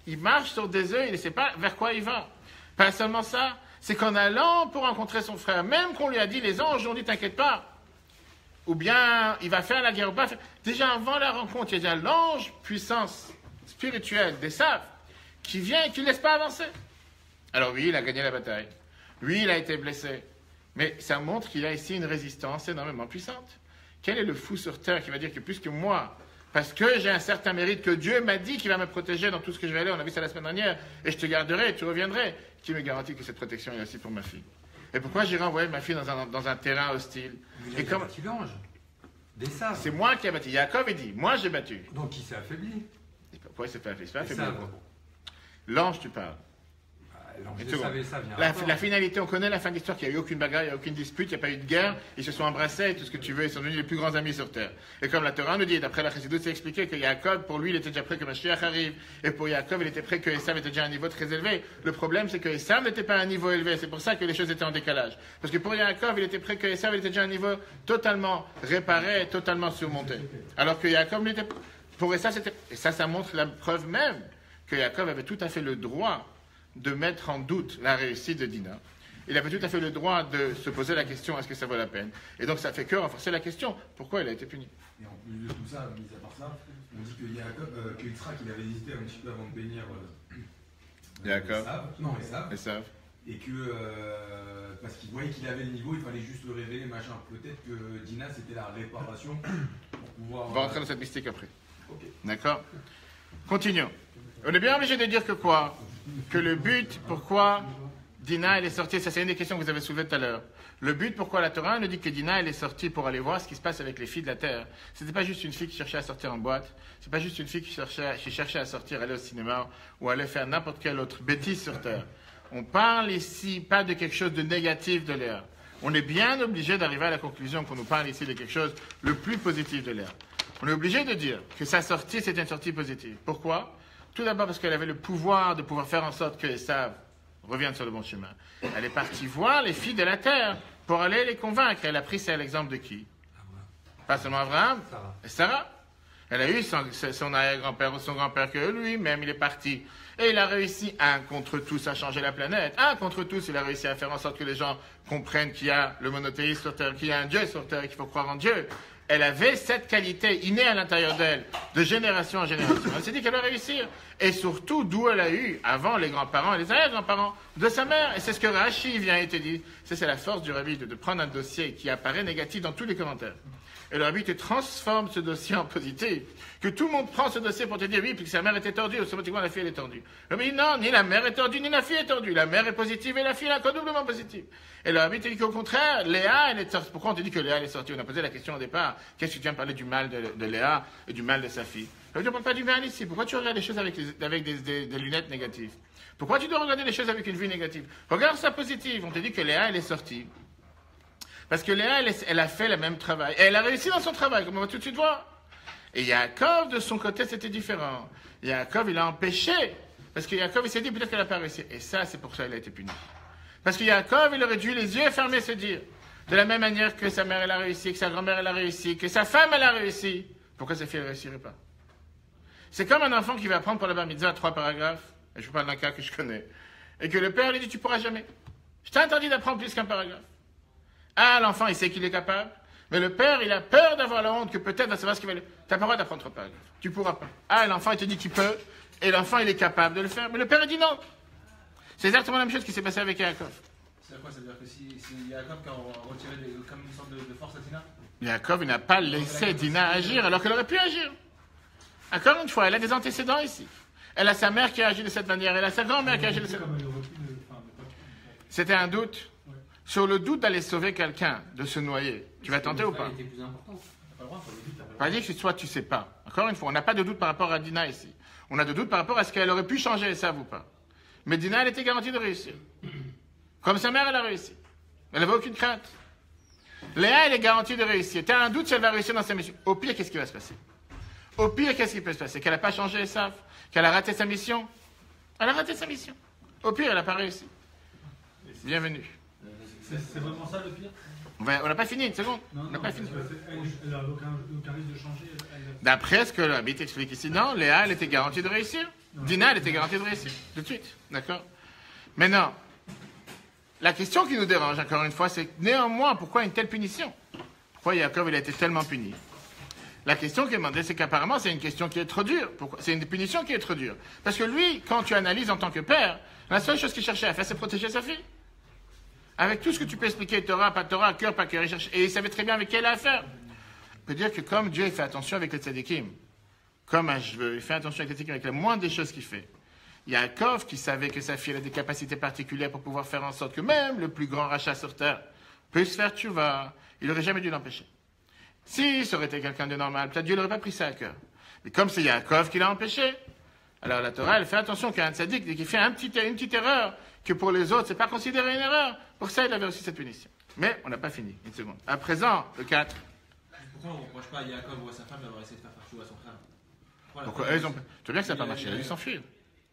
Il marche sur des œufs, il ne sait pas vers quoi il va. Pas seulement ça, c'est qu'en allant pour rencontrer son frère, même qu'on lui a dit, les anges ont dit, t'inquiète pas, ou bien il va faire la guerre ou pas. Déjà avant la rencontre, il y a déjà l'ange puissance spirituelle des saves qui vient et qui ne laisse pas avancer. Alors oui, il a gagné la bataille. Oui, il a été blessé. Mais ça montre qu'il y a ici une résistance énormément puissante. Quel est le fou sur terre qui va dire que plus que moi, parce que j'ai un certain mérite, que Dieu m'a dit qu'il va me protéger dans tout ce que je vais aller, on a vu ça la semaine dernière, et je te garderai, et tu reviendrais, qui me garantit que cette protection est aussi pour ma fille? Et pourquoi j'irai envoyer ma fille dans un terrain hostile? Et comme tu l'ange des sables. C'est moi qui ai battu. Yaakov a dit, moi j'ai battu. Donc il s'est affaibli. Et pourquoi il s'est fait affaiblir? Il s'est fait affaiblir. L'ange, tu parles. L'ange de savait ça vient. La finalité, on connaît la fin de l'histoire, qu'il n'y a eu aucune bagarre, il n'y a aucune dispute, il n'y a pas eu de guerre, ils se sont embrassés et tout ce que tu veux, ils sont devenus les plus grands amis sur terre. Et comme la Torah nous dit, d'après la Chassidut, c'est expliqué que Yaakov, pour lui, il était déjà prêt que Mashiach arrive, et pour Yaakov, il était prêt que Esav était déjà à un niveau très élevé. Le problème, c'est que Esav n'était pas à un niveau élevé, c'est pour ça que les choses étaient en décalage. Parce que pour Yaakov, il était prêt que Esav était déjà à un niveau totalement réparé, totalement surmonté. Alors que Yaakov n'était pas. Pour Esav, c'était. Et ça montre la preuve même que Yaakov avait tout à fait le droit de mettre en doute la réussite de Dina. Il avait tout à fait le droit de se poser la question, est-ce que ça vaut la peine? Et donc ça fait que renforcer la question, pourquoi il a été puni? Et en plus de tout ça, mis à part ça, on dit que Yitzhak, il avait hésité un petit peu avant de bénir Yaakov. Esav. Et que, parce qu'il voyait qu'il avait le niveau, il fallait juste le révéler, machin. Peut-être que Dina, c'était la réparation pour pouvoir... On va rentrer dans cette mystique après. Okay. D'accord? Continuons. On est bien obligé de dire que quoi? Que le but, pourquoi Dina elle est sortie, ça c'est une des questions que vous avez soulevées tout à l'heure. Le but, pourquoi la Torah nous dit que Dina elle est sortie pour aller voir ce qui se passe avec les filles de la terre. C'était pas juste une fille qui cherchait à sortir en boîte, c'est pas juste une fille qui cherchait à sortir, aller au cinéma ou aller faire n'importe quelle autre bêtise sur terre. On parle ici pas de quelque chose de négatif de l'air. On est bien obligé d'arriver à la conclusion qu'on nous parle ici de quelque chose le plus positif de l'air. On est obligé de dire que sa sortie c'était une sortie positive. Pourquoi? Tout d'abord parce qu'elle avait le pouvoir de pouvoir faire en sorte que Esav revienne sur le bon chemin. Elle est partie voir les filles de la terre pour aller les convaincre. Elle a pris ça à l'exemple de qui? Pas seulement Abraham, et Sarah. Elle a eu son arrière-grand-père ou son grand-père que lui-même il est parti. Et il a réussi, un contre tous, à changer la planète. Un contre tous, il a réussi à faire en sorte que les gens comprennent qu'il y a le monothéisme sur terre, qu'il y a un Dieu sur terre et qu'il faut croire en Dieu. Elle avait cette qualité innée à l'intérieur d'elle, de génération en génération. Elle s'est dit qu'elle va réussir. Et surtout, d'où elle a eu, avant les grands-parents et les arrière-grands-parents, de sa mère. Et c'est ce que Rashi vient et te dit. C'est la force du rabbi de prendre un dossier qui apparaît négatif dans tous les commentaires. Et le rabbi te transforme ce dossier en positif. Que tout le monde prend ce dossier pour te dire, oui, puis que sa mère était tordue, automatiquement la fille elle est tordue. Le rabbi dit, non, ni la mère est tordue, ni la fille est tordue. La mère est positive et la fille est encore doublement positive. Et le rabbi te dit qu'au contraire, Léa, elle est sortie. Pourquoi on te dit que Léa elle est sortie? On a posé la question au départ, qu'est-ce que tu viens parler du mal de Léa et du mal de sa fille? Ne demande pas du mal ici. Pourquoi tu regardes les choses avec des lunettes négatives? Pourquoi tu dois regarder les choses avec une vue négative? Regarde ça positive. On te dit que Léa, elle est sortie. Parce que Léa, elle a fait le même travail. Et elle a réussi dans son travail, comme on va tout de suite voir. Et Yaakov, de son côté, c'était différent. Yaakov, il a empêché. Parce que Yaakov, il s'est dit, peut-être qu'elle n'a pas réussi. Et ça, c'est pour ça qu'il a été puni. Parce que Yaakov, il aurait dû les yeux fermés se dire, de la même manière que sa mère, elle a réussi, que sa grand-mère, elle a réussi, que sa femme, elle a réussi. Pourquoi sa fille, elle ne réussirait pas? C'est comme un enfant qui va apprendre pour la bar mitzvah 3 paragraphes, et je vous parle d'un cas que je connais, et que le père lui dit, tu pourras jamais. Je t'ai interdit d'apprendre plus qu'un paragraphe. Ah, l'enfant, il sait qu'il est capable, mais le père, il a peur d'avoir la honte que peut-être va savoir ce qu'il va lui... Tu n'as pas le droit d'apprendre 3 paragraphes. Tu ne pourras pas. Ah, l'enfant, il te dit qu'il peut, et l'enfant, il est capable de le faire, mais le père, il dit non. C'est exactement la même chose qui s'est passé avec Yaakov. C'est quoi? Ça veut dire que si Yaakov qui a retiré comme une sorte de force à Dina? Yaakov, il n'a pas laissé Dina agir alors qu'elle aurait pu agir. Encore une fois, elle a des antécédents ici. Elle a sa mère qui a agi de cette manière, elle a sa grand-mère qui a agi de cette manière. C'était un doute. Ouais. Sur le doute d'aller sauver quelqu'un, de se noyer. Tu vas tenter ou pas? Elle était plus importante. T'as pas le droit, faut le dire, t'as pas le droit. Pas dire que soit tu sais pas. Encore une fois, on n'a pas de doute par rapport à Dina ici. On a de doute par rapport à ce qu'elle aurait pu changer ça ou pas. Mais Dina, elle était garantie de réussir. Comme sa mère, elle a réussi. Elle n'avait aucune crainte. Léa, elle est garantie de réussir. Tu as un doute si elle va réussir dans sa mission. Au pire, qu'est-ce qui va se passer? Au pire, qu'est-ce qui peut se passer? Qu'elle n'a pas changé Esav? Qu'elle a raté sa mission? Elle a raté sa mission. Au pire, elle n'a pas réussi. Bienvenue. C'est vraiment ça le pire? On n'a pas fini, une seconde. Non, On n'a non, pas fini. elle n'a aucun risque de changer. D'après ce que l'habit explique ici, non, Léa, elle était garantie de réussir. Dina, elle était garantie de réussir. Tout de suite. D'accord? Maintenant, la question qui nous dérange, encore une fois, c'est néanmoins, pourquoi une telle punition? Pourquoi Yaakov, il a été tellement puni? La question qui est demandée, c'est qu'apparemment, c'est une question qui est trop dure. Pourquoi? C'est une punition qui est trop dure. Parce que lui, quand tu analyses en tant que père, la seule chose qu'il cherchait à faire, c'est protéger sa fille. Avec tout ce que tu peux expliquer, Torah, cœur, pas cœur, et il savait très bien avec qui elle a affaire. On peut dire que comme Dieu il fait attention avec les tzadikim, comme un cheveu, il fait attention avec les tzadikim, avec la moindre des choses qu'il fait. Yaakov, qui savait que sa fille a des capacités particulières pour pouvoir faire en sorte que même le plus grand rachat sur terre puisse faire tchouva, il n'aurait jamais dû l'empêcher. Si ça aurait été quelqu'un de normal, peut-être Dieu n'aurait pas pris ça à cœur. Mais comme c'est Yaakov qui l'a empêché, alors la Torah, elle fait attention qu'un tzaddik, dès qu'il fait une petite erreur, que pour les autres, c'est pas considéré une erreur. Pour ça, il avait aussi cette punition. Mais on n'a pas fini. Une seconde. À présent, le 4. Pourquoi on ne reproche pas à Yaakov ou à sa femme d'avoir essayé de faire chou à son frère? Pourquoi eux, ils ont... Tu vois bien que ça n'a pas marché. Ils s'enfuient.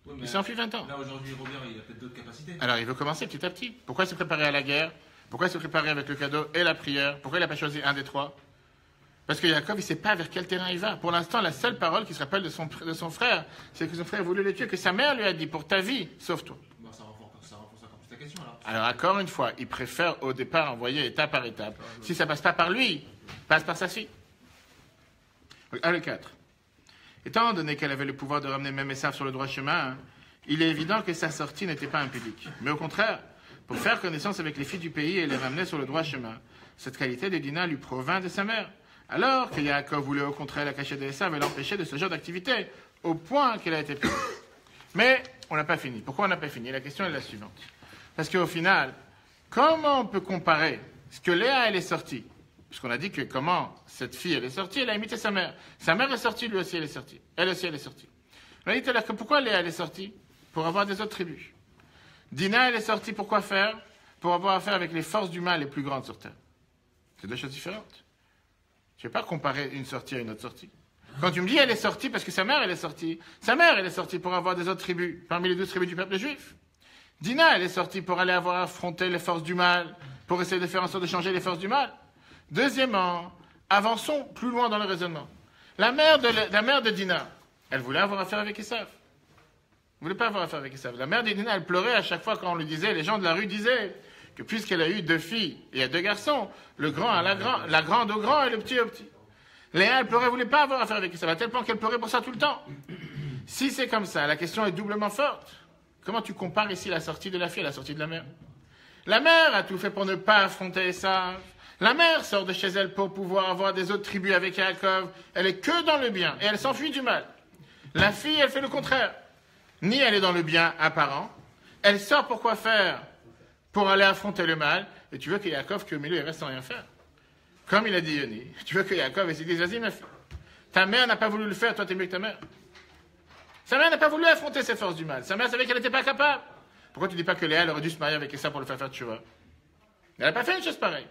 Oui, mais Il s'enfuit 20 ans. Là, aujourd'hui, Robert, il a peut-être d'autres capacités. Alors, il veut commencer petit à petit. Pourquoi se préparer à la guerre? Pourquoi se préparer avec le cadeau et la prière? Pourquoi il n'a pas choisi un des 3? Parce que Yaakov, il ne sait pas vers quel terrain il va. Pour l'instant, la seule parole qu'il se rappelle de son frère, c'est que son frère voulait le tuer, que sa mère lui a dit, pour ta vie, sauve-toi. Bon, ça renforce encore plus ta question, alors. Alors, encore une fois, il préfère au départ envoyer étape par étape. Si ça ne passe pas par lui, passe par sa fille. Le 4. Étant donné qu'elle avait le pouvoir de ramener même Esav sur le droit chemin, il est évident que sa sortie n'était pas impudique. Mais au contraire, pour faire connaissance avec les filles du pays et les ramener sur le droit chemin, cette qualité de Dina lui provint de sa mère. Alors que Yaakov voulait au contraire la cacher d'Esav et l'empêcher de ce genre d'activité, au point qu'elle a été punie. Mais on n'a pas fini. Pourquoi on n'a pas fini? La question est la suivante. Parce qu'au final, comment on peut comparer ce que Léa, elle est sortie? Puisqu'on a dit que comment cette fille, elle est sortie, elle a imité sa mère. Sa mère est sortie, lui aussi, elle est sortie. Elle aussi, elle est sortie. On a dit tout à l'heure que pourquoi Léa, elle est sortie? Pour avoir des autres tribus. Dina, elle est sortie pour quoi faire? Pour avoir affaire avec les forces du mal les plus grandes sur terre. C'est deux choses différentes. Je ne vais pas comparer une sortie à une autre sortie. Quand tu me dis elle est sortie parce que sa mère, elle est sortie. Sa mère, elle est sortie pour avoir des autres tribus, parmi les 12 tribus du peuple juif. Dina, elle est sortie pour aller avoir affronté les forces du mal, pour essayer de faire en sorte de changer les forces du mal. Deuxièmement, avançons plus loin dans le raisonnement. La mère de Dina, elle voulait avoir affaire avec Esav. Elle ne voulait pas avoir affaire avec Esav. La mère de Dina, elle pleurait à chaque fois quand on lui disait, les gens de la rue disaient que puisqu'elle a eu 2 filles et 2 garçons, le grand à la grande au grand et le petit au petit. Léa, elle pleurait, elle ne voulait pas avoir affaire avec Esav, à tel point qu'elle pleurait pour ça tout le temps. Si c'est comme ça, la question est doublement forte. Comment tu compares ici la sortie de la fille à la sortie de la mère? La mère a tout fait pour ne pas affronter Esav. La mère sort de chez elle pour pouvoir avoir des autres tribus avec Yaakov. Elle est que dans le bien et elle s'enfuit du mal. La fille, elle fait le contraire. Ni elle est dans le bien apparent. Elle sort pour quoi faire? Pour aller affronter le mal. Et tu veux que Yaakov, qui au milieu, il reste sans rien faire. Comme il a dit Yoni. Tu veux que Yaakov, il se dise, vas-y ma fille. Ta mère n'a pas voulu le faire, toi t'es mieux que ta mère. Sa mère n'a pas voulu affronter ses forces du mal. Sa mère savait qu'elle n'était pas capable. Pourquoi tu dis pas que Léa elle aurait dû se marier avec Esav pour le faire faire tchouva? Elle n'a pas fait une chose pareille.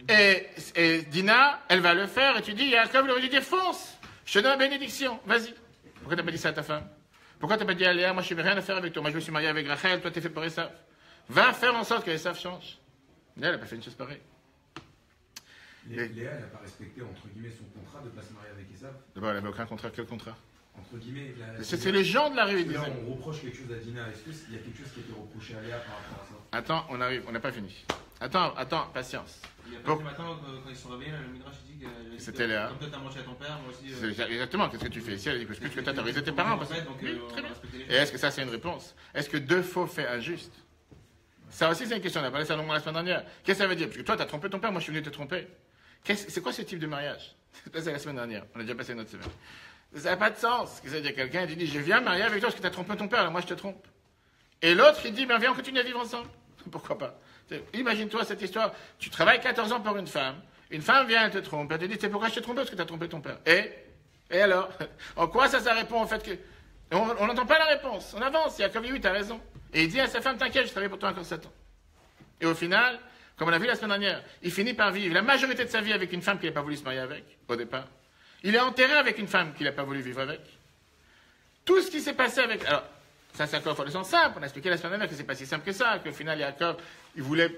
Et Dina, elle va le faire, et tu dis, Yaakov, il aurait dû dire, fonce, je te donne la bénédiction, vas-y. Pourquoi t'as pas dit ça à ta femme? Pourquoi t'as pas dit à Léa, moi je n'ai rien à faire avec toi, moi je me suis marié avec Rachel, toi t'es fait pour Esav. Va faire en sorte que Esav change. Léa, elle n'a pas fait une chose pareille. Léa, elle n'a pas respecté, entre guillemets, son contrat de ne pas se marier avec Esav. D'abord, elle n'avait aucun contrat, quel contrat? Entre guillemets, c'est les gens de la rue, là, on reproche quelque chose à Dina. Est-ce qu'il y a quelque chose qui a été reproché à Léa par rapport à ça? Attends, on arrive, on n'a pas fini. Attends, patience. Il y a pas ce matin, quand ils sont réveillés, le Midrash dit que. C'était Léa. Comme toi, t'as mangé à ton père, moi aussi. Exactement, qu'est-ce que tu fais ici? Elle dit que tu as terrorisé tes parents. Parce... Donc, oui, très bien. Et est-ce que ça, c'est une réponse? Est-ce que deux faux faits injustes? Ça aussi, c'est une question. On a parlé ça longuement la semaine dernière. Qu'est-ce que ça veut dire? Parce que toi, tu as trompé ton père, moi, je suis venu te tromper. C'est quoi ce type de mariage? C'est la semaine dernière. On a déjà passé une autre semaine. Ça n'a pas de sens. Ça veut dire quelqu'un qui dit, je viens marier avec toi parce que tu as trompé ton père, alors moi, je te trompe. Et l'autre, il dit, ben viens, on continue à vivre ensemble. Pourquoi pas? Imagine-toi cette histoire. Tu travailles 14 ans pour une femme vient, elle te trompe, elle te dit, c'est pourquoi je t'ai trompé? Parce que tu as trompé ton père. Et alors? En quoi ça répond au fait que... On n'entend pas la réponse. On avance. Il y a comme oui, tu as raison. Et il dit à sa femme, t'inquiète, je travaille pour toi encore 7 ans. Et au final, comme on a vu la semaine dernière, il finit par vivre la majorité de sa vie avec une femme qu'il n'a pas voulu se marier avec, au départ. Il est enterré avec une femme qu'il n'a pas voulu vivre avec. Tout ce qui s'est passé avec... Alors, ça c'est encore le sens simple. On a expliqué la semaine dernière que c'est pas si simple que ça, qu'au final, Yaakov,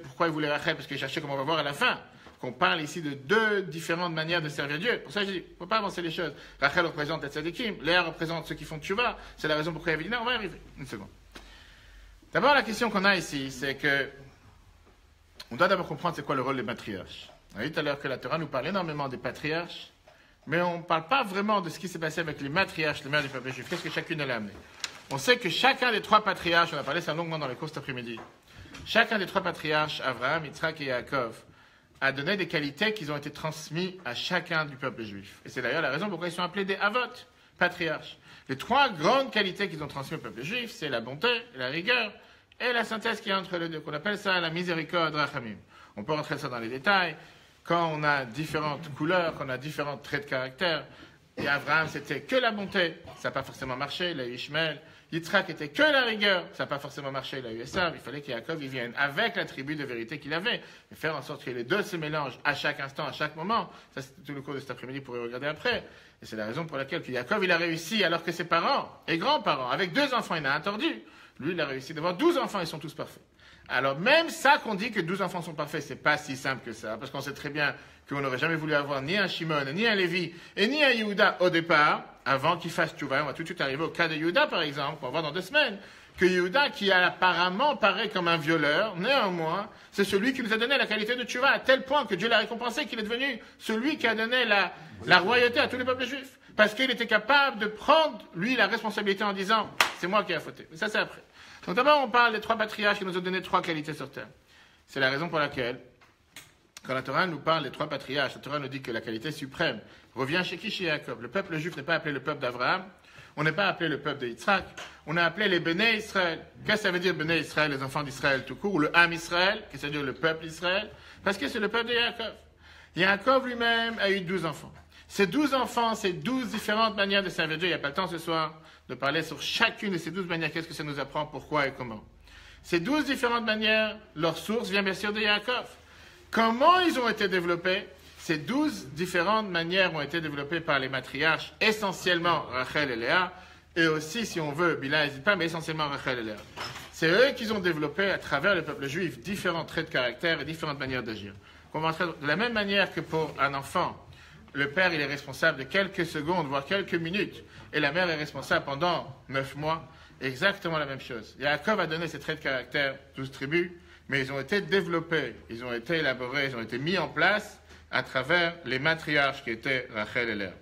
pourquoi il voulait Rachel? Parce qu'il cherchait, comme on va voir à la fin, qu'on parle ici de deux différentes manières de servir Dieu. Pour ça, je dis, il ne faut pas avancer les choses. Rachel représente les tzadikim, Léa représente ceux qui font tchouva. C'est la raison pour laquelle il avait dit, non, on va y arriver. Une seconde. D'abord, la question qu'on a ici, c'est que on doit d'abord comprendre c'est quoi le rôle des patriarches. On a dit tout à l'heure que la Torah nous parle énormément des patriarches, mais on ne parle pas vraiment de ce qui s'est passé avec les matriarches, les mères du peuple juif. Qu'est-ce que chacune a amené? On sait que chacun des trois patriarches, on a parlé ça longuement dans les cours cet après-midi, chacun des trois patriarches, Abraham, Yitzhak et Yaakov, a donné des qualités qui ont été transmises à chacun du peuple juif. Et c'est d'ailleurs la raison pourquoi ils sont appelés des Avot, patriarches. Les trois grandes qualités qu'ils ont transmises au peuple juif, c'est la bonté, la rigueur et la synthèse qui est entre les deux, qu'on appelle ça la miséricorde, rachamim. On peut rentrer ça dans les détails. Quand on a différentes couleurs, quand on a différents traits de caractère, et Abraham, c'était que la bonté, ça n'a pas forcément marché, il a eu Ishmael. Yitzhak était que la rigueur, ça n'a pas forcément marché, il a eu Esav. Il fallait qu'Yaakov vienne avec l'attribut de vérité qu'il avait, et faire en sorte que les deux se mélangent à chaque instant, à chaque moment. Ça, c'est tout le cours de cet après-midi, vous pourrez regarder après. Et c'est la raison pour laquelle Yaakov, il a réussi, alors que ses parents et grands-parents, avec 2 enfants, il en a un tordu. Lui, il a réussi d'avoir 12 enfants, ils sont tous parfaits. Alors, même ça qu'on dit que 12 enfants sont parfaits, c'est pas si simple que ça, parce qu'on sait très bien qu'on n'aurait jamais voulu avoir ni un Shimon, ni un Lévi, et ni un Yehuda au départ, avant qu'il fasse tchouva. On va tout de suite arriver au cas de Yehuda, par exemple, on va voir dans 2 semaines, que Yehuda, qui apparemment paraît comme un violeur, néanmoins, c'est celui qui nous a donné la qualité de tchouva, à tel point que Dieu l'a récompensé, qu'il est devenu celui qui a donné la royauté à tous les peuples juifs. Parce qu'il était capable de prendre, lui, la responsabilité en disant, c'est moi qui ai fauté. Mais ça, c'est après. Donc d'abord, on parle des 3 patriarches qui nous ont donné 3 qualités sur terre. C'est la raison pour laquelle, quand la Torah nous parle des 3 patriarches, la Torah nous dit que la qualité suprême revient chez qui? Chez Yaakov. Le peuple juif n'est pas appelé le peuple d'Abraham, on n'est pas appelé le peuple de Yitzhak, on est appelé les Béné Israël. Qu'est-ce que ça veut dire Béné Israël, les enfants d'Israël tout court, ou le Ham Israël, qui veut dire le peuple d'Israël? Parce que c'est le peuple de Yaakov. Yaakov lui-même a eu 12 enfants. Ces 12 enfants, ces 12 différentes manières de servir Dieu, il n'y a pas le temps ce soir de parler sur chacune de ces 12 manières, qu'est-ce que ça nous apprend, pourquoi et comment. Ces 12 différentes manières, leur source vient bien sûr de Yaakov. Comment ils ont été développés? Ces 12 différentes manières ont été développées par les matriarches, essentiellement Rachel et Léa, et aussi, si on veut, Bila n'hésite pas, mais essentiellement Rachel et Léa. C'est eux qui ont développé, à travers le peuple juif, différents traits de caractère et différentes manières d'agir. De la même manière que pour un enfant, le père il est responsable de quelques secondes, voire quelques minutes, et la mère est responsable pendant 9 mois, exactement la même chose. Yaakov a donné ces traits de caractère, 12 tribus, mais ils ont été développés, ils ont été élaborés, ils ont été mis en place à travers les matriarches qui étaient Rachel et Léa.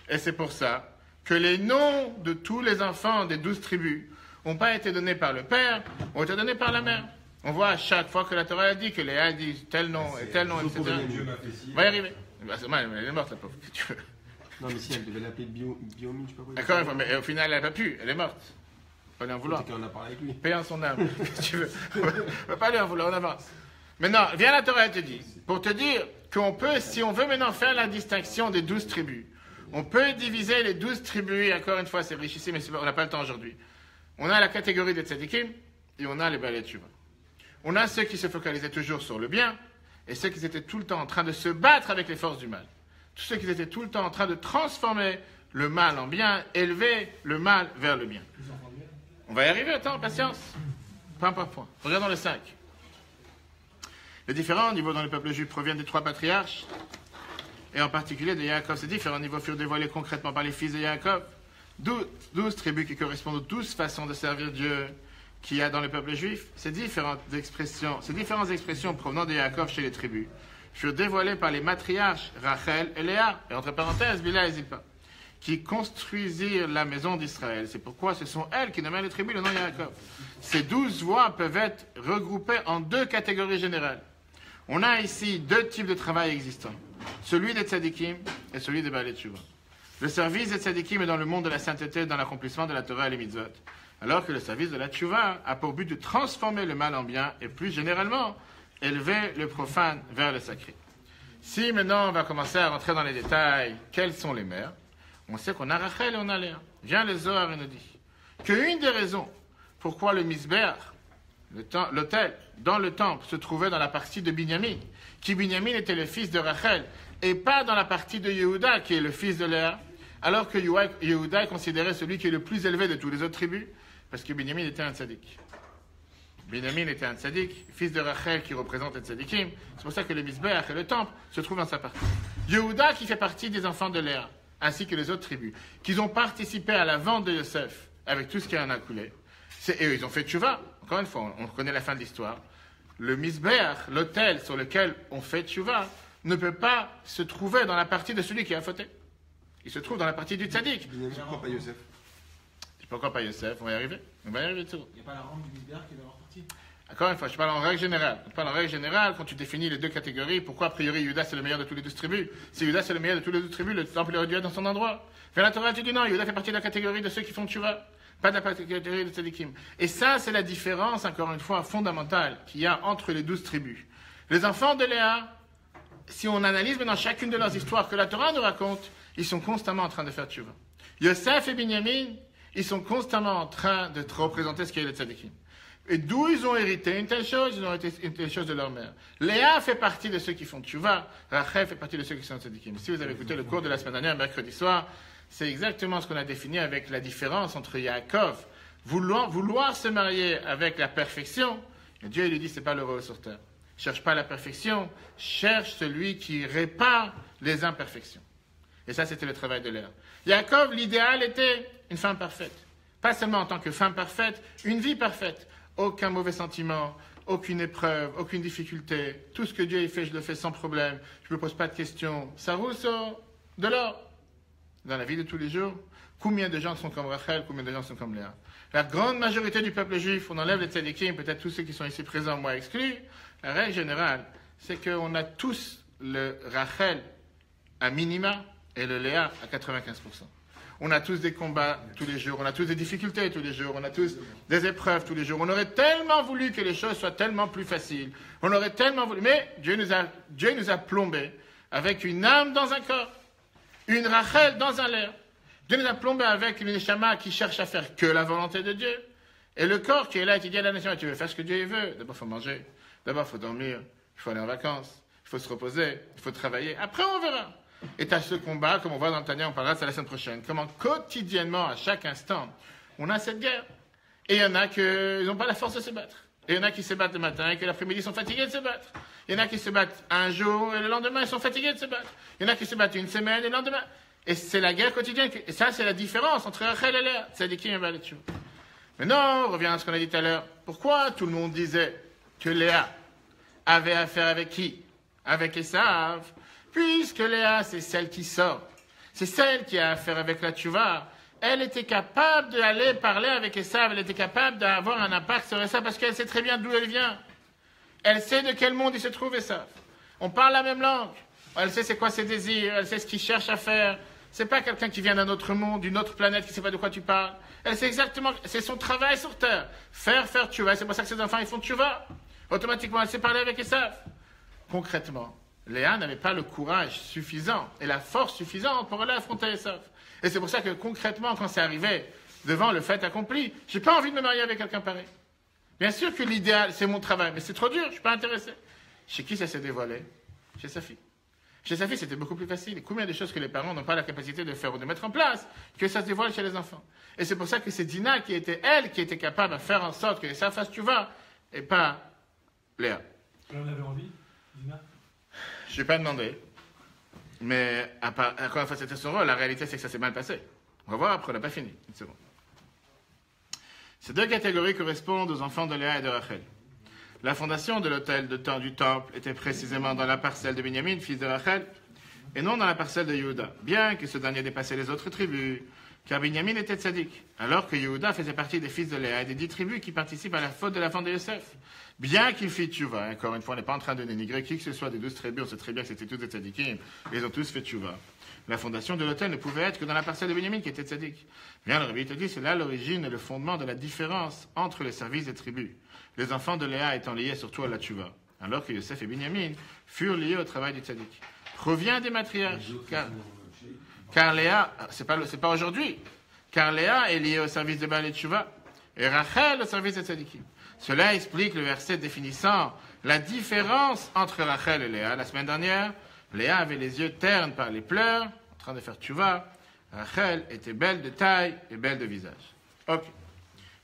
Et c'est pour ça que les noms de tous les enfants des 12 tribus n'ont pas été donnés par le père, ont été donnés par la mère. On voit à chaque fois que la Torah a dit que Léa dit tel nom et tel nom, etc. On va y arriver. Bah, c'est mal, elle est morte, la pauvre. Non, mais si, elle devait l'appeler Biomi, je sais pas quoi. Encore une fois, mais au final, elle n'a pas pu, elle est morte. Pas lui en vouloir. On a parlé avec lui. Paye en son âme, si tu veux. On ne va pas lui en vouloir, on avance. Maintenant, viens la Torah, elle te dit, pour te dire qu'on peut, si on veut maintenant faire la distinction des 12 tribus, On peut diviser les 12 tribus, et encore une fois, c'est riche ici, mais on n'a pas le temps aujourd'hui. On a la catégorie des tzadikim, et on a les Baalei Tshuva. On a ceux qui se focalisaient toujours sur le bien, et ceux qui étaient tout le temps en train de se battre avec les forces du mal. Tous ceux qui étaient tout le temps en train de transformer le mal en bien, élever le mal vers le bien. On va y arriver, attends, patience. Point par point. Regardons le 5. Les différents niveaux dont le peuple juif proviennent des 3 patriarches, et en particulier de Yaakov. Ces différents niveaux furent dévoilés concrètement par les fils de Yaakov. 12 tribus qui correspondent aux 12 façons de servir Dieu qu'il y a dans le peuple juif. Ces différentes expressions provenant de Yaakov chez les tribus furent dévoilées par les matriarches Rachel et Léa, et entre parenthèses, Bila et Zilpa, qui construisirent la maison d'Israël. C'est pourquoi ce sont elles qui nommaient les tribus le nom Yaakov. Ces 12 voix peuvent être regroupées en 2 catégories générales. On a ici 2 types de travail existants, celui des tzadikim et celui des Baalei Tshuva. Le service des tzadikim est dans le monde de la sainteté, dans l'accomplissement de la Torah et les mitzvot, alors que le service de la Tshuva a pour but de transformer le mal en bien et plus généralement, élever le profane vers le sacré. Si maintenant on va commencer à rentrer dans les détails, quelles sont les mères? On sait qu'on a Rachel et on a Léa. Vient le Zohar et nous dit qu'une des raisons pourquoi le Misbéach, l'autel, dans le temple, se trouvait dans la partie de Binyamin, qui Binyamin était le fils de Rachel, et pas dans la partie de Yehuda, qui est le fils de Léa, alors que Yehuda est considéré celui qui est le plus élevé de toutes les autres tribus, parce que Binyamin était un tzaddik. Binyamin était un tzaddik, fils de Rachel qui représente les tzaddikim. C'est pour ça que le Misbéach et le temple se trouvent dans sa partie. Yehuda qui fait partie des enfants de Léa, ainsi que les autres tribus, qui ont participé à la vente de Yosef, avec tout ce qui en a coulé. Et eux, ils ont fait tchouva. Encore une fois, on connaît la fin de l'histoire. Le Misbéach, l'autel sur lequel on fait tchouva, ne peut pas se trouver dans la partie de celui qui a fauté. Il se trouve dans la partie du tzaddik. Pourquoi pas Yosef? Pourquoi pas Yosef? On va y arriver. On va y arriver tout. Il n'y a pas la rampe du Misbéach qui est dans leur partie. Encore une fois, je parle en règle générale. Je parle en règle générale, quand tu définis les 2 catégories, pourquoi a priori Yehuda c'est le meilleur de tous les 12 tribus? Si Yehuda c'est le meilleur de tous les 12 tribus, le temple aurait dû être dans son endroit. Mais la Torah, tu dis non, Yehuda fait partie de la catégorie de ceux qui font tchouva, pas de la catégorie de tzadikim. Et ça, c'est la différence, encore une fois, fondamentale qu'il y a entre les 12 tribus. Les enfants de Léa, si on analyse maintenant chacune de leurs histoires que la Torah nous raconte, ils sont constamment en train de faire tchouva. Yosef et Binyamin, ils sont constamment en train de représenter ce qu'est le tzadikim. Et d'où ils ont hérité une telle chose? Ils ont hérité une telle chose de leur mère. Léa fait partie de ceux qui font tchouva, Rachel fait partie de ceux qui sont tzadikim. Si vous avez écouté le cours de la semaine dernière, mercredi soir, c'est exactement ce qu'on a défini avec la différence entre Yaakov, vouloir se marier avec la perfection. Et Dieu il lui dit, c'est pas l'heureux sur terre. Cherche pas la perfection, cherche celui qui répare les imperfections. Et ça, c'était le travail de Léa. Yaakov, l'idéal était une femme parfaite. Pas seulement en tant que femme parfaite, une vie parfaite. Aucun mauvais sentiment, aucune épreuve, aucune difficulté. Tout ce que Dieu fait, je le fais sans problème. Je ne me pose pas de questions. Ça roule sur de l'or. Dans la vie de tous les jours, combien de gens sont comme Rachel, combien de gens sont comme Léa? La grande majorité du peuple juif, on enlève les tzadikim, peut-être tous ceux qui sont ici présents, moi exclus. La règle générale, c'est qu'on a tous le Rachel à minima et le Léa à 95%. On a tous des combats tous les jours, on a tous des difficultés tous les jours, on a tous des épreuves tous les jours. On aurait tellement voulu que les choses soient tellement plus faciles. On aurait tellement voulu. Mais Dieu nous a plombés avec une âme dans un corps, une Rachel dans un Léa. Dieu nous a plombés avec une neshama qui cherche à faire que la volonté de Dieu. Et le corps qui est là et qui dit à la nation, tu veux faire ce que Dieu veut. D'abord, il faut manger. D'abord, il faut dormir. Il faut aller en vacances. Il faut se reposer. Il faut travailler. Après, on verra. Et tu as ce combat, comme on voit dans le Tanya, on parlera de ça la semaine prochaine. Comment quotidiennement, à chaque instant, on a cette guerre. Et il y en a qui n'ont pas la force de se battre. Et il y en a qui se battent le matin et que l'après-midi sont fatigués de se battre. Il y en a qui se battent un jour et le lendemain ils sont fatigués de se battre. Il y en a qui se battent une semaine et le lendemain. Et c'est la guerre quotidienne. Et ça, c'est la différence entre Rachel et Léa. Tzadikim et Baalei Tshuva. Maintenant, on revient à ce qu'on a dit tout à l'heure. Pourquoi tout le monde disait que Léa avait affaire avec qui? Avec Esav. Puisque Léa, c'est celle qui sort. C'est celle qui a affaire avec la Tshuva. Elle était capable d'aller parler avec Esav. Elle était capable d'avoir un impact sur Esav parce qu'elle sait très bien d'où elle vient. Elle sait de quel monde il se trouve Esav. On parle la même langue. Elle sait c'est quoi ses désirs. Elle sait ce qu'il cherche à faire. C'est pas quelqu'un qui vient d'un autre monde, d'une autre planète, qui sait pas de quoi tu parles. Elle sait exactement, c'est son travail sur terre. Faire Tshuva. C'est pour ça que ses enfants, ils font Tshuva. Automatiquement, elle sait parler avec Esav. Concrètement, Léa n'avait pas le courage suffisant et la force suffisante pour aller affronter Esav. Et c'est pour ça que concrètement, quand c'est arrivé devant le fait accompli, j'ai pas envie de me marier avec quelqu'un pareil. Bien sûr que l'idéal, c'est mon travail, mais c'est trop dur, je suis pas intéressé. Chez qui ça s'est dévoilé? Chez sa fille. Chez sa fille, c'était beaucoup plus facile. Et combien de choses que les parents n'ont pas la capacité de faire ou de mettre en place, que ça se dévoile chez les enfants. Et c'est pour ça que c'est Dina qui était capable de faire en sorte que Esav fasse tchouva, et pas Léa. Elle en avait envie, Dina? Je n'ai pas demandé. Mais encore une fois, c'était son rôle. La réalité, c'est que ça s'est mal passé. On va voir après, on n'a pas fini. Une seconde. Ces deux catégories correspondent aux enfants de Léa et de Rachel. La fondation de l'autel du temple était précisément dans la parcelle de Binyamin, fils de Rachel, et non dans la parcelle de Yehuda, bien que ce dernier dépassait les autres tribus, car Binyamin était tzaddik, alors que Yehuda faisait partie des fils de Léa et des 10 tribus qui participent à la faute de la femme de Yosef. Bien qu'il fit tchouva, encore une fois, on n'est pas en train de dénigrer qui que ce soit des 12 tribus, on sait très bien que c'était tous des tzaddikim, ils ont tous fait tchouva. La fondation de l'autel ne pouvait être que dans la parcelle de Binyamin qui était tzaddik. Bien, le Rabbi te dit, c'est là l'origine et le fondement de la différence entre les services des tribus. Les enfants de Léa étant liés surtout à la tchouva, alors que Yosef et Binyamin furent liés au travail du tzaddik. Provient des matriarches, car Léa, c'est pas aujourd'hui, car Léa est liée au service de Baal et tchouva, et Rachel au service des tzaddikim. Cela explique le verset définissant la différence entre Rachel et Léa. La semaine dernière, Léa avait les yeux ternes par les pleurs, en train de faire tchouva. Rachel était belle de taille et belle de visage. Ok.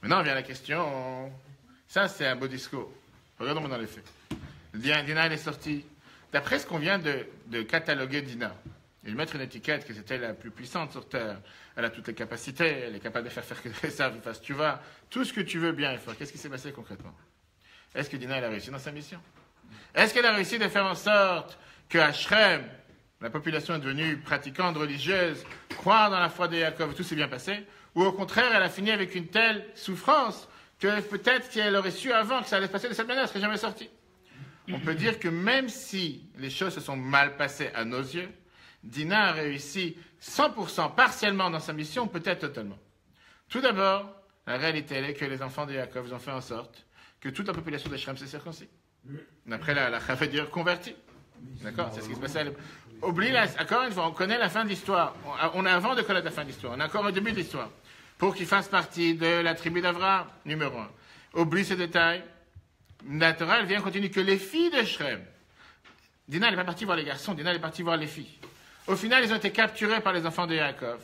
Maintenant vient la question. Ça, c'est un beau discours. Regardons dans les faits. Dina, elle est sortie. D'après ce qu'on vient de cataloguer Dina, et lui mettre une étiquette que c'était la plus puissante sur Terre, elle a toutes les capacités, elle est capable de faire que ça fasse tchouva, tout ce que tu veux bien et fort. Qu'est-ce qui s'est passé concrètement? Est-ce que Dina, elle a réussi dans sa mission? Est-ce qu'elle a réussi de faire en sorte que à Shrem, la population est devenue pratiquante religieuse, croire dans la foi de Yaakov, tout s'est bien passé? Ou au contraire, elle a fini avec une telle souffrance que peut-être si elle aurait su avant que ça allait se passer de cette manière, elle ne serait jamais sortie. On peut dire que même si les choses se sont mal passées à nos yeux, Dina a réussi 100%, partiellement dans sa mission, peut-être totalement. Tout d'abord, la réalité est que les enfants de Yaakov ont fait en sorte que toute la population de Shrem s'est circoncis. D'après la veut dire convertie. D'accord? C'est ce qui se passait à l'époque. Oublie, encore une fois, on connaît la fin de l'histoire. On a avant de connaître la fin de l'histoire. On a encore au début de l'histoire. Pour qu'il fasse partie de la tribu d'Avraham, numéro 1. Oublie ces détails. La Torah, elle vient continuer que les filles de Shrem. Dina, elle n'est pas partie voir les garçons, Dina, elle est partie voir les filles. Au final, ils ont été capturés par les enfants de Yaakov.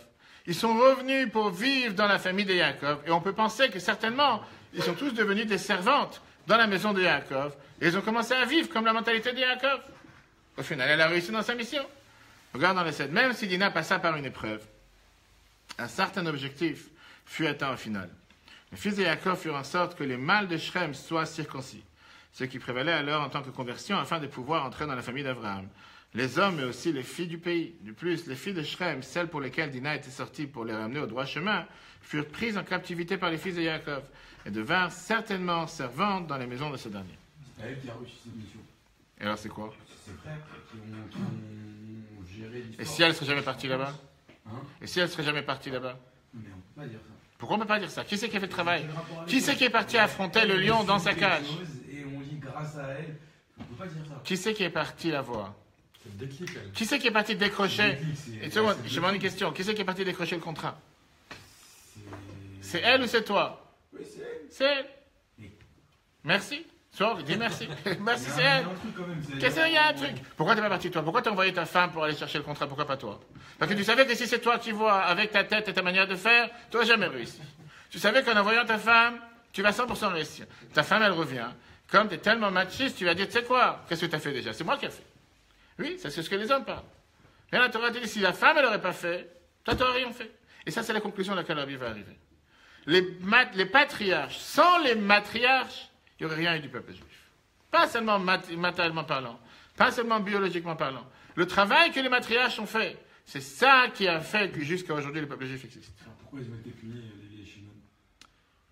Ils sont revenus pour vivre dans la famille de Yaakov. Et on peut penser que certainement, ils sont tous devenus des servantes dans la maison de Yaakov. Et ils ont commencé à vivre comme la mentalité de Yaakov. Au final, elle a réussi dans sa mission. Regarde dans les 7. Même si Dina passa par une épreuve, un certain objectif fut atteint au final. Les fils de Yaakov firent en sorte que les mâles de Shrem soient circoncis, ce qui prévalait alors en tant que conversion afin de pouvoir entrer dans la famille d'Abraham. Les hommes et aussi les filles du pays. De plus, les filles de Shrem, celles pour lesquelles Dina était sortie pour les ramener au droit chemin, furent prises en captivité par les fils de Yaakov et devinrent certainement servantes dans les maisons de ce dernier. C'est elle qui a réussi cette mission. Et alors c'est quoi? C'est frères qui ont géré l'histoire. Et si elle ne serait jamais partie là-bas? Hein? Et si elle ne serait jamais partie là-bas? Mais on peut pas dire ça. Pourquoi on ne peut pas dire ça? Qui c'est qui a fait le travail? Qui c'est qui est parti affronter le lion dans sa cage? Et on dit grâce à elle, on peut pas dire ça. Qui c'est qui est parti la voir? C'est le déclic, elle. Qui c'est qui est parti décrocher? C'est- Et tu vois, je demande une question. Qui c'est qui est parti décrocher le contrat? c'est- C'est elle ou c'est toi? Oui, c'est elle. C'est elle. Oui. Merci. Sors, dis merci. Merci, Il y c'est a elle. un truc quand même, c'est- Qu'est-ce qu'il y a un truc? Pourquoi t'es pas parti toi? Pourquoi t'as envoyé ta femme pour aller chercher le contrat? Pourquoi pas toi? Parce que tu savais que si c'est toi qui vois avec ta tête et ta manière de faire, tu n'auras jamais réussi. Tu savais qu'en envoyant ta femme, tu vas 100% réussir. Ta femme, elle revient. Comme tu es tellement machiste, tu vas dire, tu sais quoi? Qu'est-ce que tu as fait déjà? C'est moi qui ai fait. Oui, ça c'est ce que les hommes parlent. Et là, tu auras dit, si la femme, elle n'aurait pas fait, toi, tu n'aurais rien fait. Et ça, c'est la conclusion à laquelle la vie va arriver. Les patriarches, sans les matriarches, il n'y aurait rien eu du peuple juif. Pas seulement matériellement parlant, pas seulement biologiquement parlant. Le travail que les matriarches ont fait, c'est ça qui a fait que jusqu'à aujourd'hui, le peuple juif existe. Alors, pourquoi ils ont été punis, les Shimon?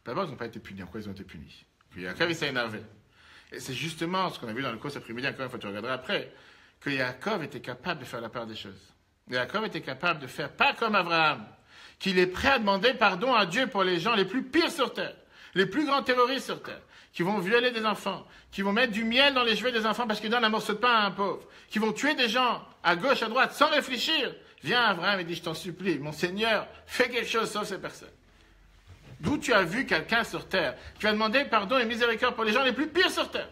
D'abord, ils n'ont pas été punis. Pourquoi ils ont été punis? Puis Yaakov, il s'est énervé. Et c'est justement ce qu'on a vu dans le cours cet après-midi, encore une fois, tu regarderas après, que Yaakov était capable de faire la part des choses. Yaakov était capable de faire, pas comme Abraham, qu'il est prêt à demander pardon à Dieu pour les gens les plus pires sur terre. Les plus grands terroristes sur terre, qui vont violer des enfants, qui vont mettre du miel dans les cheveux des enfants parce qu'ils donnent un morceau de pain à un pauvre, qui vont tuer des gens à gauche, à droite, sans réfléchir. Viens Abraham et dit, je t'en supplie, mon Seigneur, fais quelque chose sauf ces personnes. D'où tu as vu quelqu'un sur terre qui va demander pardon et miséricorde pour les gens les plus pires sur terre.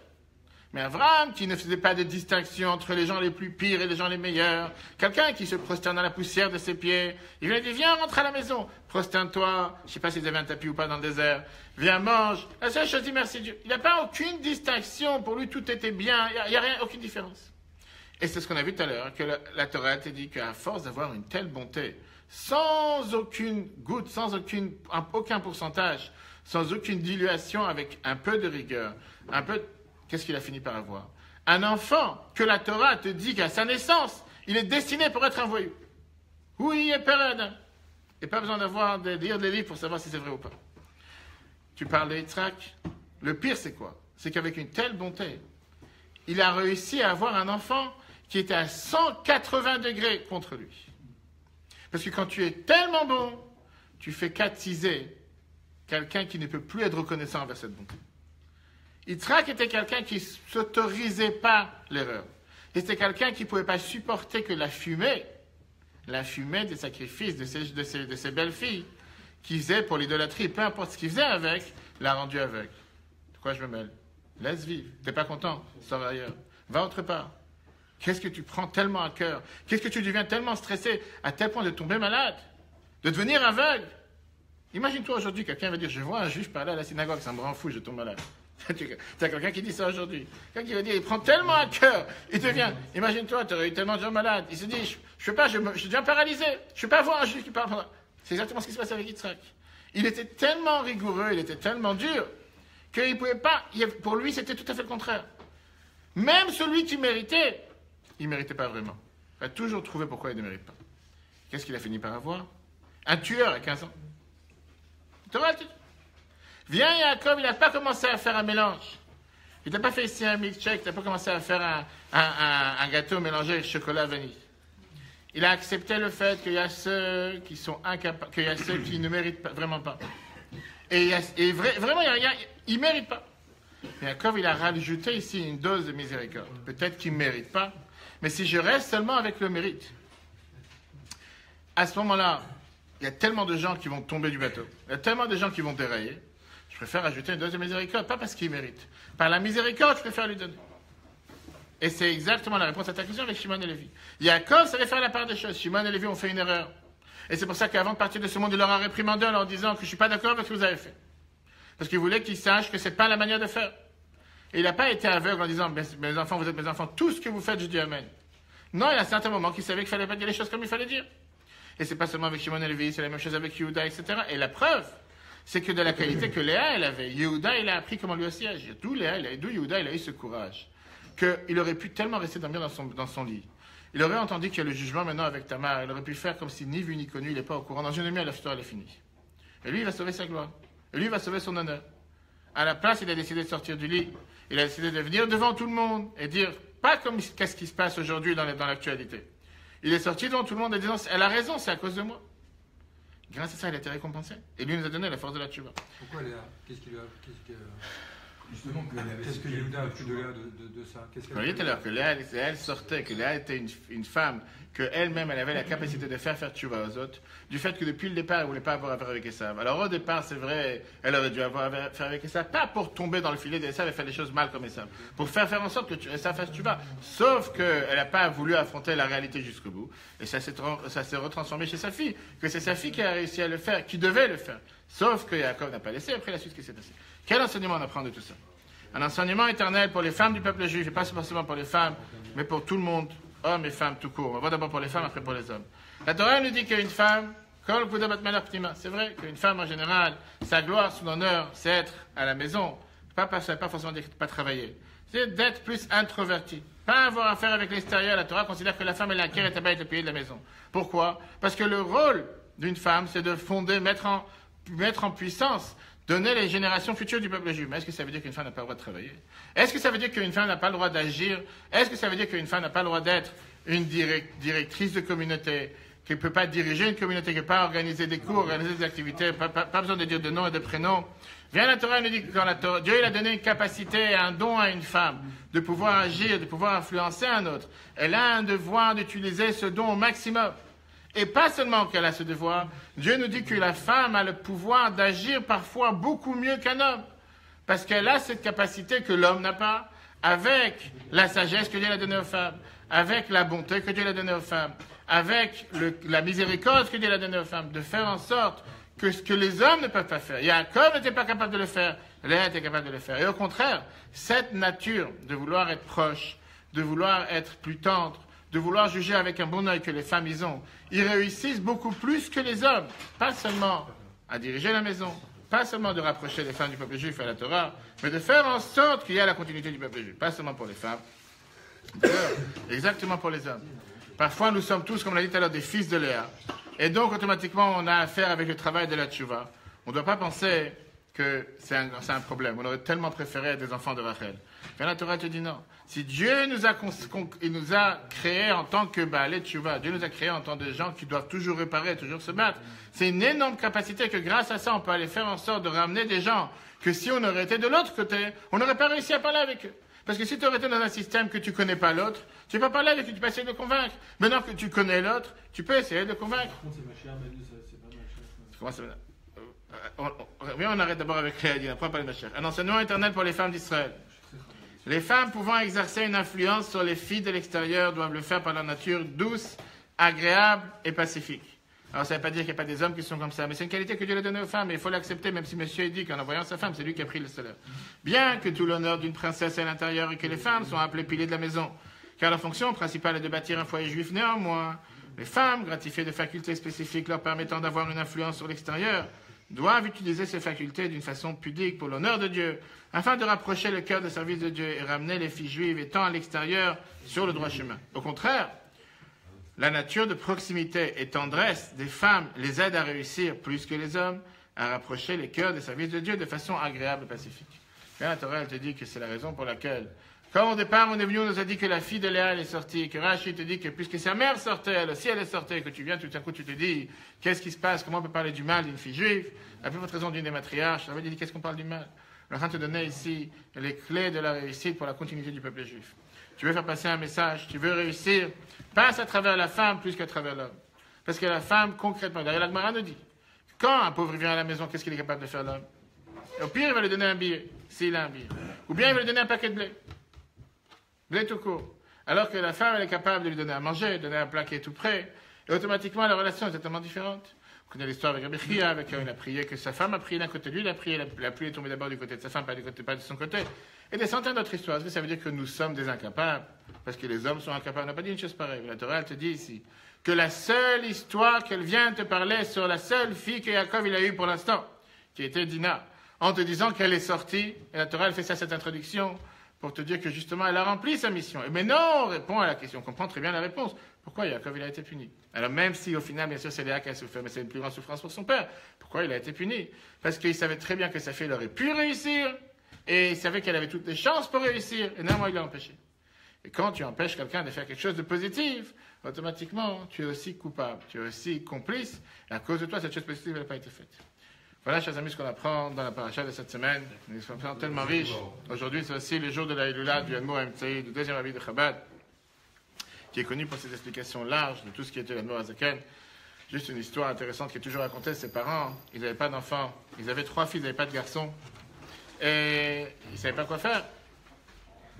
Mais Abraham, qui ne faisait pas de distinction entre les gens les plus pires et les gens les meilleurs, quelqu'un qui se prosterne à la poussière de ses pieds, il lui a dit, viens, rentre à la maison, prosterne-toi, je ne sais pas s'ils avaient un tapis ou pas dans le désert, viens, mange. La seule chose, dit merci Dieu. Il n'a pas aucune distinction, pour lui tout était bien, il n'y a rien, aucune différence. Et c'est ce qu'on a vu tout à l'heure, que la Torah te dit qu'à force d'avoir une telle bonté, sans aucune goutte, sans aucun pourcentage, sans aucune dilution, avec un peu de rigueur, qu'est-ce qu'il a fini par avoir? Un enfant que la Torah te dit qu'à sa naissance, il est destiné pour être un voyou. Oui, et pérenne. Et pas besoin de lire des livres pour savoir si c'est vrai ou pas. Tu parles d'Yitzhak. Le pire, c'est quoi? C'est qu'avec une telle bonté, il a réussi à avoir un enfant qui était à 180 degrés contre lui. Parce que quand tu es tellement bon, tu fais cattiser quelqu'un qui ne peut plus être reconnaissant envers cette bonté. Yitzhak était quelqu'un qui ne s'autorisait pas l'erreur. C'était quelqu'un qui ne pouvait pas supporter que la fumée des sacrifices de ses belles-filles, qu'il faisait pour l'idolâtrie, peu importe ce qu'il faisait avec, l'a rendu aveugle. De quoi je me mêle? Laisse vivre. T'es pas content? Sors ailleurs. Va autre part. Qu'est-ce que tu prends tellement à cœur? Qu'est-ce que tu deviens tellement stressé à tel point de tomber malade? De devenir aveugle? Imagine-toi aujourd'hui, quelqu'un va dire, je vois un juge parler à la synagogue, ça me rend fou, je tombe malade. Tu as quelqu'un qui dit ça aujourd'hui. Quelqu'un qui va dire, il prend tellement à cœur, il devient, imagine-toi, tu aurais eu tellement de gens malades. Il se dit, je peux pas, je deviens paralysé, je peux pas voir un juge qui parle. C'est exactement ce qui se passe avec Yitzhak. Il était tellement rigoureux, il était tellement dur, qu'il pouvait pas, pour lui, c'était tout à fait le contraire. Même celui qui méritait, il ne méritait pas vraiment. Il a toujours trouvé pourquoi il ne mérite pas. Qu'est-ce qu'il a fini par avoir? Un tueur à 15 ans. Viens, Yaakov, il n'a pas commencé à faire un mélange. Il n'a pas fait ici un milkshake, il n'a pas commencé à faire un gâteau mélangé avec chocolat vanille. Il a accepté le fait qu'il y a ceux qui sont incapables, qu'il y a ceux qui ne méritent pas, vraiment pas. Vraiment, il ne mérite pas. Yaakov, il a rajouté ici une dose de miséricorde. Peut-être qu'il ne mérite pas, mais si je reste seulement avec le mérite, à ce moment-là, il y a tellement de gens qui vont tomber du bateau. Il y a tellement de gens qui vont dérailler. Je préfère ajouter une dose de miséricorde, pas parce qu'il mérite. Par la miséricorde, je préfère lui donner. Et c'est exactement la réponse à ta question avec Shimon et Lévi. Yaakov savait faire la part des choses. Shimon et Lévi ont fait une erreur. Et c'est pour ça qu'avant de partir de ce monde, il leur a réprimandé en leur disant que je ne suis pas d'accord avec ce que vous avez fait. Parce qu'il voulait qu'ils sachent que ce n'est pas la manière de faire. Et il n'a pas été aveugle en disant, mes enfants, vous êtes mes enfants, tout ce que vous faites, je dis Amen. Non, il y a certains moments qu'il savait qu'il ne fallait pas dire les choses comme il fallait dire. Et c'est pas seulement avec Shimon et Lévi, c'est la même chose avec Yehuda, etc. Et la preuve, c'est que de la qualité que Léa, elle avait, Yehuda, il a appris comment lui aussi agir. D'où Yehuda, il a eu ce courage. Qu'il aurait pu tellement rester dormir dans son lit. Il aurait entendu qu'il y a le jugement maintenant avec Tamar. Il aurait pu faire comme si ni vu ni connu, il n'est pas au courant. Dans une demi-heure, l'histoire, elle est finie. Et lui, il va sauver sa gloire. Et lui, il va sauver son honneur. À la place, il a décidé de sortir du lit. Il a décidé de venir devant tout le monde et dire, pas comme qu'est-ce qui se passe aujourd'hui dans l'actualité. Il est sorti devant tout le monde en disant, elle a raison, c'est à cause de moi. Grâce à ça, il a été récompensé. Et lui nous a donné la force de la tchouva. Pourquoi Léa? Qu'est-ce qu'il a Justement, qu'est-ce que Yehuda a appris de Léa de ça? Vous voyez tout à l'heure que Léa, elle sortait, que Léa était une femme, qu'elle-même, elle avait la capacité de faire tchouva aux autres, du fait que depuis le départ, elle ne voulait pas avoir affaire avec Esav. Alors au départ, c'est vrai, elle aurait dû avoir affaire avec Esav, pas pour tomber dans le filet d'Esav et faire les choses mal comme Esav, pour faire en sorte que Esav fasse tchouva. Sauf qu'elle n'a pas voulu affronter la réalité jusqu'au bout. Et ça s'est retransformé chez sa fille, que c'est sa fille qui a réussi à le faire, qui devait le faire. Sauf que Yaakov n'a pas laissé, après la suite, ce qui s'est passé. Quel enseignement on apprend de tout ça? Un enseignement éternel pour les femmes du peuple juif, et pas forcément pour les femmes, mais pour tout le monde, hommes et femmes tout court. On va d'abord pour les femmes, après pour les hommes. La Torah nous dit qu'une femme, c'est vrai qu'une femme en général, sa gloire, son honneur, c'est être à la maison. Pas forcément dire pas travailler. C'est d'être plus introverti. Pas avoir affaire avec l'extérieur. La Torah considère que la femme, elle acquiert et tabac et le pays de la maison. Pourquoi? Parce que le rôle d'une femme, c'est de fonder, mettre en puissance, donner les générations futures du peuple juif. Mais est-ce que ça veut dire qu'une femme n'a pas le droit de travailler? Est-ce que ça veut dire qu'une femme n'a pas le droit d'agir? Est-ce que ça veut dire qu'une femme n'a pas le droit d'être une directrice de communauté, qui ne peut pas diriger une communauté, qui ne peut pas organiser des cours, organiser des activités, pas besoin de dire de nom et de prénom, Viens, la Torah nous dit que quand Dieu il a donné une capacité, un don à une femme, de pouvoir agir, de pouvoir influencer un autre, elle a un devoir d'utiliser ce don au maximum. Et pas seulement qu'elle a ce devoir, Dieu nous dit que la femme a le pouvoir d'agir parfois beaucoup mieux qu'un homme. Parce qu'elle a cette capacité que l'homme n'a pas, avec la sagesse que Dieu a donnée aux femmes, avec la bonté que Dieu a donnée aux femmes, avec la miséricorde que Dieu a donnée aux femmes, de faire en sorte que ce que les hommes ne peuvent pas faire. Jacob n'était pas capable de le faire, Léa était capable de le faire. Et au contraire, cette nature de vouloir être proche, de vouloir être plus tendre, de vouloir juger avec un bon œil que les femmes ils ont, ils réussissent beaucoup plus que les hommes. Pas seulement à diriger la maison, pas seulement de rapprocher les femmes du peuple juif à la Torah, mais de faire en sorte qu'il y ait la continuité du peuple juif. Pas seulement pour les femmes, d'ailleurs, exactement pour les hommes. Parfois, nous sommes tous, comme on l'a dit tout à l'heure, des fils de Léa. Et donc, automatiquement, on a affaire avec le travail de la tchouva. On ne doit pas penser que c'est un problème. On aurait tellement préféré être des enfants de Rachel. Mais la Torah te dit non. Si Dieu nous a créés en tant que Baalei Tchouva, Dieu nous a créés en tant que gens qui doivent toujours réparer, toujours se battre, c'est une énorme capacité que grâce à ça, on peut aller faire en sorte de ramener des gens que si on aurait été de l'autre côté, on n'aurait pas réussi à parler avec eux. Parce que si tu aurais été dans un système que tu ne connais pas l'autre, tu ne peux pas parler avec lui, tu peux essayer de le convaincre. Maintenant que tu connais l'autre, tu peux essayer de le convaincre. Par contre, c'est ma chère, mais c'est pas ma chère. Comment ça oui, on arrête d'abord avec Réadine, après on parle de ma chère. Un enseignement éternel pour les femmes d'Israël. Les femmes pouvant exercer une influence sur les filles de l'extérieur doivent le faire par leur nature douce, agréable et pacifique. Alors ça ne veut pas dire qu'il n'y a pas des hommes qui sont comme ça, mais c'est une qualité que Dieu a donnée aux femmes et il faut l'accepter, même si monsieur dit qu'en envoyant sa femme, c'est lui qui a pris le salaire. Bien que tout l'honneur d'une princesse est à l'intérieur et que les femmes sont appelées piliers de la maison, car leur fonction principale est de bâtir un foyer juif néanmoins, les femmes, gratifiées de facultés spécifiques leur permettant d'avoir une influence sur l'extérieur, doivent utiliser ces facultés d'une façon pudique pour l'honneur de Dieu, afin de rapprocher le cœur de service de Dieu et ramener les filles juives étant à l'extérieur sur le droit chemin. Au contraire, la nature de proximité et tendresse des femmes les aide à réussir plus que les hommes à rapprocher les cœurs des services de Dieu de façon agréable et pacifique. Bien, la Torah, elle te dit que c'est la raison pour laquelle, quand au départ on est venu, on nous a dit que la fille de Léa elle est sortie, que Rachi te dit que puisque sa mère sortait, elle aussi elle est sortie, que tu viens tout à coup tu te dis, qu'est-ce qui se passe, comment on peut parler du mal d'une fille juive, la plus forte raison d'une des matriarches, ça veut dire qu'est-ce qu'on parle du mal. On est en train de te donner ici les clés de la réussite pour la continuité du peuple juif. Tu veux faire passer un message, tu veux réussir, passe à travers la femme plus qu'à travers l'homme. Parce que la femme, concrètement, derrière la Gemara nous dit, quand un pauvre vient à la maison, qu'est-ce qu'il est capable de faire l'homme? Au pire, il va lui donner un billet, s'il a un billet. Ou bien il va lui donner un paquet de blé. Blé tout court. Alors que la femme, elle est capable de lui donner à manger, de donner un plat qui est tout prêt. Et automatiquement, la relation est totalement différente. On connaît l'histoire avec Rabbi Chia, avec il a prié que sa femme a prié d'un côté, lui il a prié, la pluie est tombée d'abord du côté de sa femme, pas de son côté. Et des centaines d'autres histoires. Est-ce que ça veut dire que nous sommes des incapables? Parce que les hommes sont incapables. On n'a pas dit une chose pareille. La Torah, elle te dit ici que la seule histoire qu'elle vient te parler sur la seule fille que Jacob il a eue pour l'instant, qui était Dina, en te disant qu'elle est sortie, et la Torah, elle fait ça, cette introduction, pour te dire que justement, elle a rempli sa mission. Et maintenant, on répond à la question, on comprend très bien la réponse. Pourquoi Jacob il a été puni? Alors même si au final, bien sûr, c'est Léa qui a souffert, mais c'est une plus grande souffrance pour son père. Pourquoi il a été puni? Parce qu'il savait très bien que sa fille aurait pu réussir, et il savait qu'elle avait toutes les chances pour réussir, et néanmoins il l'a empêché. Et quand tu empêches quelqu'un de faire quelque chose de positif, automatiquement, tu es aussi coupable, tu es aussi complice, et à cause de toi, cette chose positive n'a pas été faite. Voilà, chers amis, ce qu'on apprend dans la paracha de cette semaine. Nous sommes tellement riches. Aujourd'hui, c'est aussi le jour de la Hilula du Admour Emtsai, du deuxième avis de Chabad, qui est connu pour ses explications larges de tout ce qui était l'Admour Azaken. Juste une histoire intéressante qui est toujours racontée. Ses parents, ils n'avaient pas d'enfants. Ils avaient 3 filles, ils n'avaient pas de garçons. Et ils ne savaient pas quoi faire.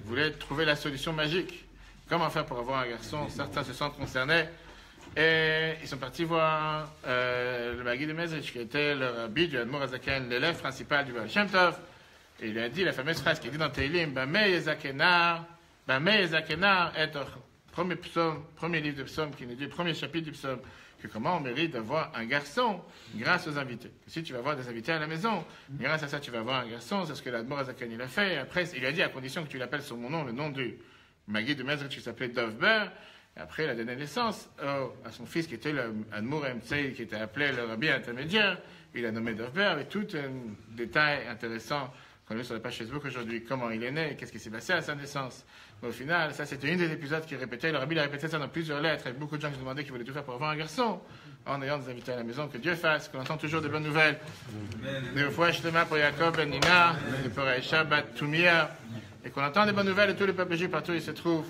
Ils voulaient trouver la solution magique. Comment faire pour avoir un garçon? Certains se sentent concernés. Et ils sont partis voir le Magui de Mezrich, qui était le rabbi du Admour Azaken, l'élève principal du Baal Shem Tov. Et il lui a dit la fameuse phrase qui est dit dans Teilim, Bamei Ezakenar et premier psaume, premier livre de psaume, qui nous dit, premier chapitre du psaume, que comment on mérite d'avoir un garçon grâce aux invités. Si tu vas avoir des invités à la maison, grâce à ça tu vas avoir un garçon, c'est ce que l'Admour Azaken il a fait. Après, il lui a dit à condition que tu l'appelles sur mon nom, le nom du Magui de Mezrich qui s'appelait Dovber. Et après, il a donné naissance à son fils qui était le Admour Emtsai, qui était appelé le rabbi intermédiaire. Il a nommé Dovber avec tout un détail intéressant qu'on a vu sur la page Facebook aujourd'hui, comment il est né, qu'est-ce qui s'est passé à sa naissance. Mais au final, ça c'était une des épisodes qui répétait, le rabbi il a répété ça dans plusieurs lettres, et beaucoup de gens qui se demandaient qu'ils voulaient tout faire pour avoir un garçon, en ayant des invités à la maison, que Dieu fasse, qu'on entend toujours de bonnes nouvelles. Des fois, justement, pour Jacob ben Nina, et pour Aïcha bat Toumia, et qu'on entend des bonnes nouvelles de tous les peuples juifs partout où ils se trouvent,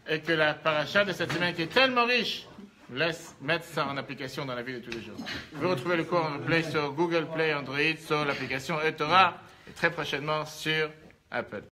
et que la paracha de cette semaine qui est tellement riche, laisse mettre ça en application dans la vie de tous les jours. Vous pouvez retrouver le cours en replay sur Google Play, Android, sur l'application eTorah, et très prochainement sur Apple.